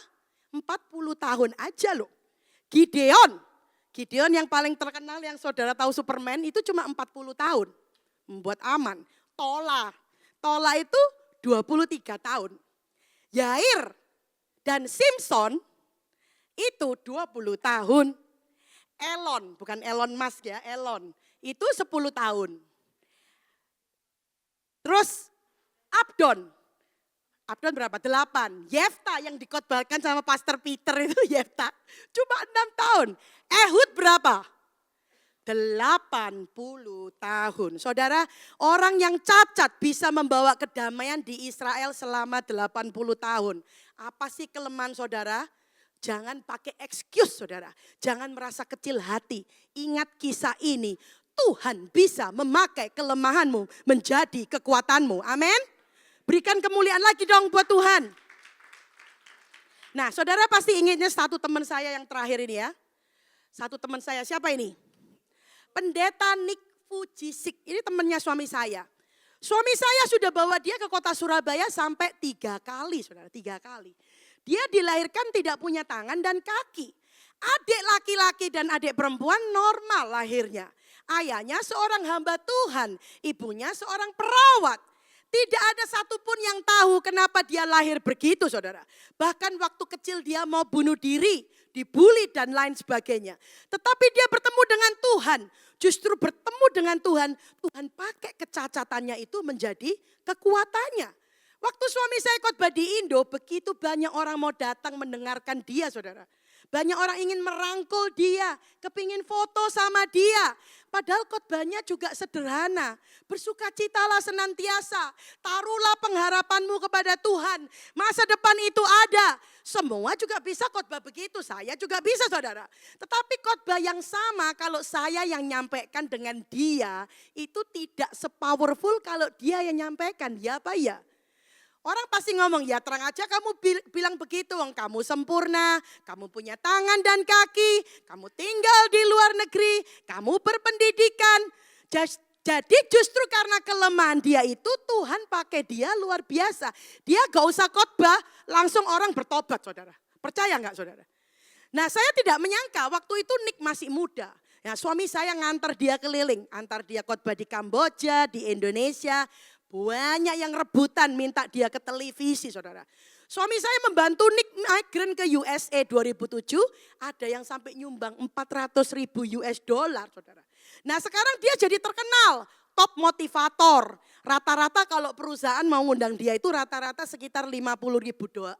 40 tahun aja loh. Gideon yang paling terkenal yang saudara tahu Superman itu cuma 40 tahun membuat aman. Tola itu 23 tahun. Yair Dan Simpson itu 20 tahun. Elon, bukan Elon Musk ya, Elon. Itu 10 tahun. Terus Abdon berapa? 8. Yefta yang dikotbahkan sama Pastor Peter itu Yefta. Cuma 6 tahun. Ehud berapa? 80 tahun. Saudara, orang yang cacat bisa membawa kedamaian di Israel selama 80 tahun. Apa sih kelemahan saudara? Jangan pakai excuse saudara. Jangan merasa kecil hati. Ingat kisah ini. Tuhan bisa memakai kelemahanmu menjadi kekuatanmu. Amin. Berikan kemuliaan lagi dong buat Tuhan. Nah, saudara pasti ingatnya satu teman saya yang terakhir ini ya. Satu teman saya, siapa ini? Pendeta Nick Fujisik, ini temannya suami saya. Suami saya sudah bawa dia ke kota Surabaya sampai 3 kali, saudara, 3 kali. Dia dilahirkan tidak punya tangan dan kaki. Adik laki-laki dan adik perempuan normal lahirnya. Ayahnya seorang hamba Tuhan, ibunya seorang perawat. Tidak ada satupun yang tahu kenapa dia lahir begitu saudara. Bahkan waktu kecil dia mau bunuh diri, dibully dan lain sebagainya. Tetapi dia bertemu dengan Tuhan. Justru bertemu dengan Tuhan, Tuhan pakai kecacatannya itu menjadi kekuatannya. Waktu suami saya khotbah di Indo, begitu banyak orang mau datang mendengarkan dia saudara. Banyak orang ingin merangkul dia, kepingin foto sama dia. Padahal khotbahnya juga sederhana. Bersukacitalah senantiasa. Taruhlah pengharapanmu kepada Tuhan. Masa depan itu ada. Semua juga bisa khotbah begitu. Saya juga bisa saudara. Tetapi khotbah yang sama kalau saya yang nyampaikan dengan dia. Itu tidak sepowerful kalau dia yang nyampaikan. Ya apa ya? Orang pasti ngomong, ya terang aja kamu bilang begitu, kamu sempurna, kamu punya tangan dan kaki, kamu tinggal di luar negeri, kamu berpendidikan. Jadi justru karena kelemahan dia itu Tuhan pakai dia luar biasa. Dia gak usah khotbah, langsung orang bertobat saudara. Percaya gak saudara? Nah saya tidak menyangka waktu itu Nick masih muda. Ya, suami saya ngantar dia keliling, antar dia khotbah di Kamboja, di Indonesia. Banyak yang rebutan minta dia ke televisi saudara. Suami saya membantu Nick migran ke USA 2007. Ada yang sampai nyumbang 400.000 US dollar saudara. Nah sekarang dia jadi terkenal. Top motivator. Rata-rata kalau perusahaan mau ngundang dia itu rata-rata sekitar 50.000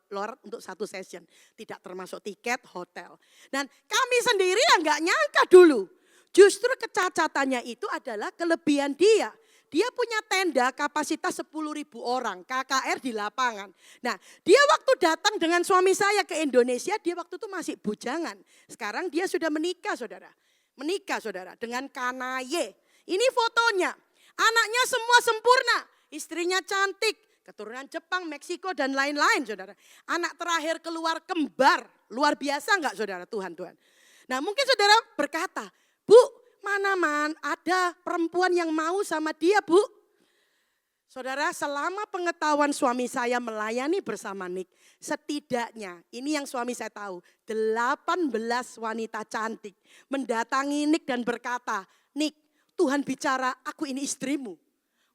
dolar untuk satu session. Tidak termasuk tiket, hotel. Dan kami sendiri yang gak nyangka dulu. Justru kecacatannya itu adalah kelebihan dia. Dia punya tenda kapasitas 10.000 orang, KKR di lapangan. Nah dia waktu datang dengan suami saya ke Indonesia, dia waktu itu masih bujangan. Sekarang dia sudah menikah saudara. Menikah saudara dengan Kanaye. Ini fotonya, anaknya semua sempurna, istrinya cantik, keturunan Jepang, Meksiko dan lain-lain saudara. Anak terakhir keluar kembar, luar biasa enggak saudara Tuhan. Nah mungkin saudara berkata, Bu, mana ada perempuan yang mau sama dia bu. Saudara selama pengetahuan suami saya melayani bersama Nick. Setidaknya ini yang suami saya tahu. 18 wanita cantik mendatangi Nick dan berkata. Nick Tuhan bicara aku ini istrimu.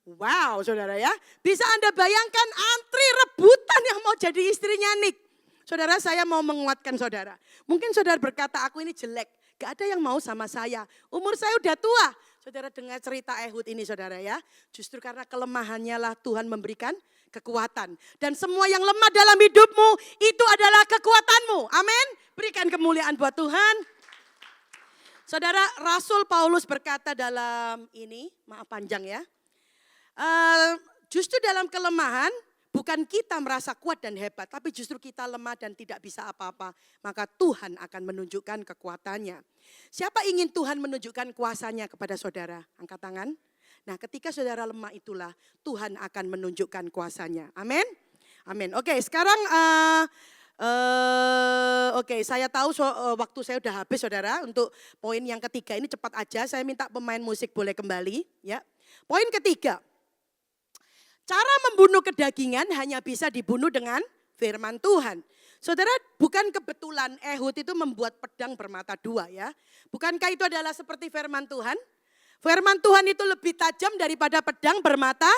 Wow saudara ya. Bisa Anda bayangkan antri rebutan yang mau jadi istrinya Nick. Saudara saya mau menguatkan saudara. Mungkin saudara berkata aku ini jelek. Gak ada yang mau sama saya. Umur saya udah tua. Saudara dengar cerita Ehud ini saudara ya. Justru karena kelemahannya lah Tuhan memberikan kekuatan. Dan semua yang lemah dalam hidupmu itu adalah kekuatanmu. Amin. Berikan kemuliaan buat Tuhan. Saudara Rasul Paulus berkata dalam ini, maaf panjang ya. Justru dalam kelemahan bukan kita merasa kuat dan hebat, tapi justru kita lemah dan tidak bisa apa-apa. Maka Tuhan akan menunjukkan kekuatannya. Siapa ingin Tuhan menunjukkan kuasanya kepada saudara? Angkat tangan. Nah ketika saudara lemah itulah Tuhan akan menunjukkan kuasanya. Amin. Amin. Oke sekarang saya tahu waktu saya udah habis saudara. Untuk poin yang ketiga ini cepat aja. Saya minta pemain musik boleh kembali. Ya. Poin ketiga. Cara membunuh kedagingan hanya bisa dibunuh dengan firman Tuhan. Saudara, bukan kebetulan Ehud itu membuat pedang bermata dua ya. Bukankah itu adalah seperti firman Tuhan? Firman Tuhan itu lebih tajam daripada pedang bermata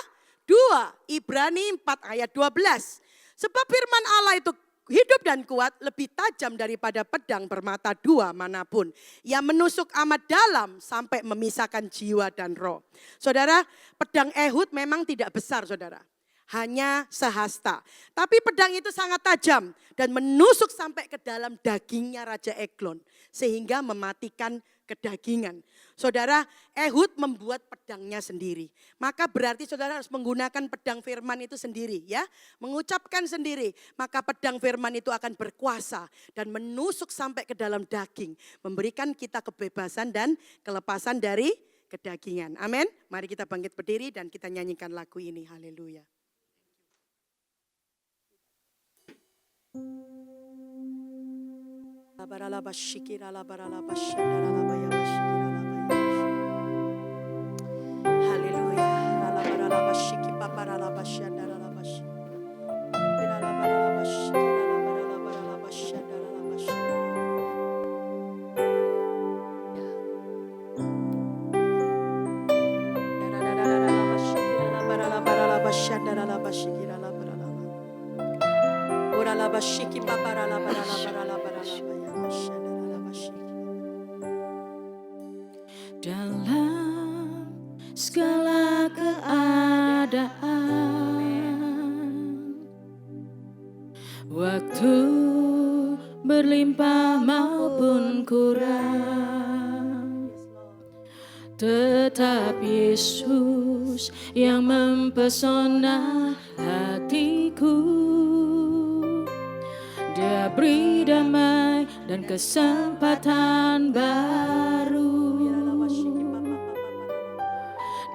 dua. Ibrani 4 ayat 12. Sebab firman Allah itu hidup dan kuat, lebih tajam daripada pedang bermata dua manapun. Ia menusuk amat dalam sampai memisahkan jiwa dan roh. Saudara, pedang Ehud memang tidak besar saudara. Hanya sehasta. Tapi pedang itu sangat tajam dan menusuk sampai ke dalam dagingnya Raja Eglon. Sehingga mematikan kedagingan. Saudara, Ehud membuat pedangnya sendiri. Maka berarti saudara harus menggunakan pedang firman itu sendiri ya. Mengucapkan sendiri. Maka pedang firman itu akan berkuasa dan menusuk sampai ke dalam daging. Memberikan kita kebebasan dan kelepasan dari kedagingan. Amin. Mari kita bangkit berdiri dan kita nyanyikan lagu ini. Haleluya. Dalam segala keadaan, waktu berlimpah maupun kurang, tetap Yesus yang mempesona hatiku. Dia beri damai dan kesempatan baru.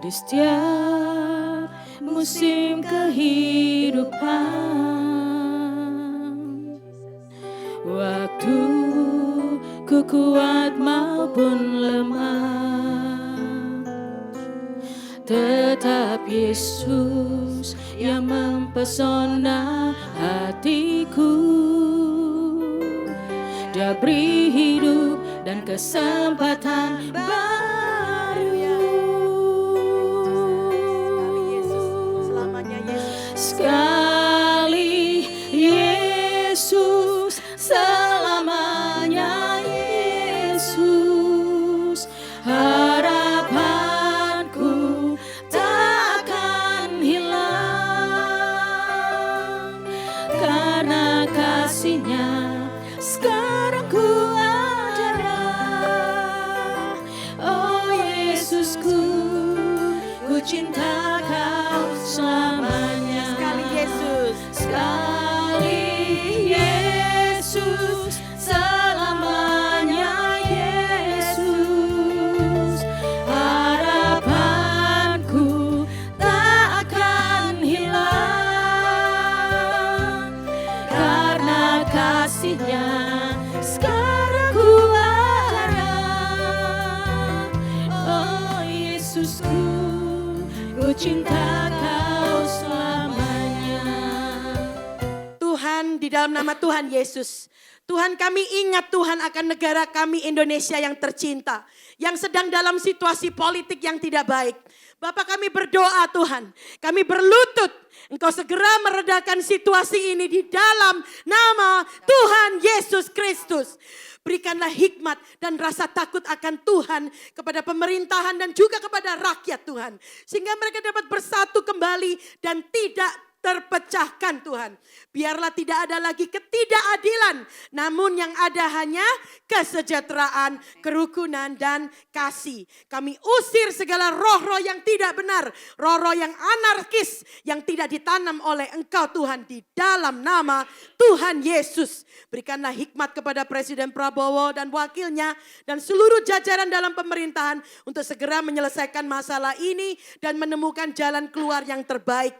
Di setiap musim kehidupan, waktu ku kuat maupun lemah, tetap Yesus yang mempesona hatiku. Dia beri hidup dan kesempatan baru. Sekali Yesus, selamanya Yesus. Harapanku takkan hilang, karena kasih-Nya sekarang ku ada. Oh Yesusku, ku cinta Kau selamanya. Sekali Yesus, selamanya Yesus. Harapanku tak akan hilang, karena kasih-Nya sekarang ku ada. Oh Yesusku, ku cinta Kau selamanya. Tuhan, di dalam nama Tuhan Yesus, Tuhan kami ingat Tuhan akan negara kami Indonesia yang tercinta, yang sedang dalam situasi politik yang tidak baik. Bapak kami berdoa Tuhan, kami berlutut, Engkau segera meredakan situasi ini di dalam nama Tuhan Yesus Kristus. Berikanlah hikmat dan rasa takut akan Tuhan kepada pemerintahan dan juga kepada rakyat Tuhan. Sehingga mereka dapat bersatu kembali dan tidak terpecahkan Tuhan. Biarlah tidak ada lagi ketidakadilan, namun yang ada hanya kesejahteraan, kerukunan dan kasih. Kami usir segala roh-roh yang tidak benar, roh-roh yang anarkis yang tidak ditanam oleh Engkau Tuhan di dalam nama Tuhan Yesus. Berikanlah hikmat kepada Presiden Prabowo dan wakilnya dan seluruh jajaran dalam pemerintahan untuk segera menyelesaikan masalah ini dan menemukan jalan keluar yang terbaik.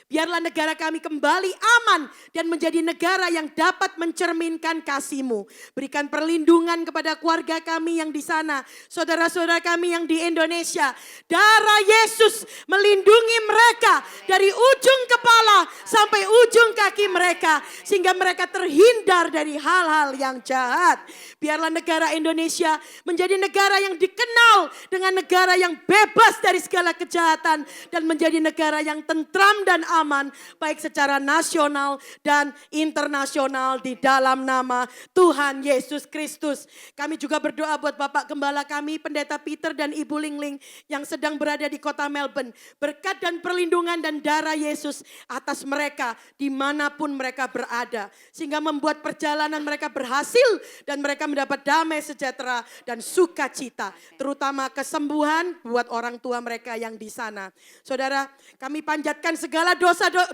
Biarlah negara kami kembali aman dan menjadi negara yang dapat mencerminkan kasih-Mu. Berikan perlindungan kepada keluarga kami yang di sana, saudara-saudara kami yang di Indonesia. Darah Yesus melindungi mereka dari ujung kepala sampai ujung kaki mereka, sehingga mereka terhindar dari hal-hal yang jahat. Biarlah negara Indonesia menjadi negara yang dikenal dengan negara yang bebas dari segala kejahatan dan menjadi negara yang tentram tentram dan aman, baik secara nasional dan internasional di dalam nama Tuhan Yesus Kristus. Kami juga berdoa buat Bapak Gembala kami, Pendeta Peter dan Ibu Lingling yang sedang berada di kota Melbourne. Berkat dan perlindungan dan darah Yesus atas mereka dimanapun mereka berada. Sehingga membuat perjalanan mereka berhasil dan mereka mendapat damai sejahtera dan sukacita. Terutama kesembuhan buat orang tua mereka yang di sana. Saudara, kami panjatkan segala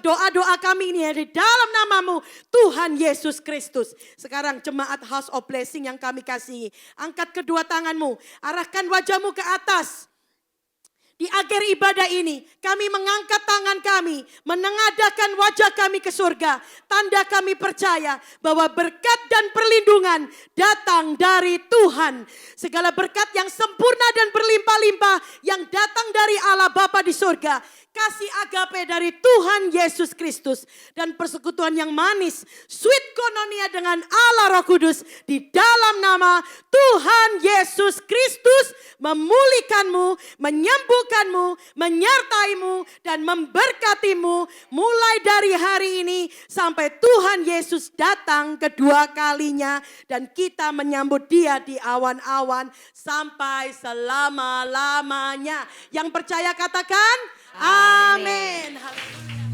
doa-doa kami ini di dalam namamu Tuhan Yesus Kristus. Sekarang jemaat House of Blessing yang kami kasihi, angkat kedua tanganmu, arahkan wajahmu ke atas. Di akhir ibadah ini kami mengangkat tangan kami, menengadahkan wajah kami ke surga. Tanda kami percaya bahwa berkat dan perlindungan datang dari Tuhan. Segala berkat yang sempurna dan berlimpah-limpah yang datang dari Allah Bapa di surga. Kasih agape dari Tuhan Yesus Kristus dan persekutuan yang manis, sweet koinonia dengan Allah Roh Kudus di dalam nama Tuhan Yesus Kristus memulihkanmu, menyembuhkanmu, menyertaimu dan memberkatimu mulai dari hari ini sampai Tuhan Yesus datang kedua kalinya dan kita menyambut Dia di awan-awan sampai selama-lamanya. Yang percaya katakan amin. Haleluya.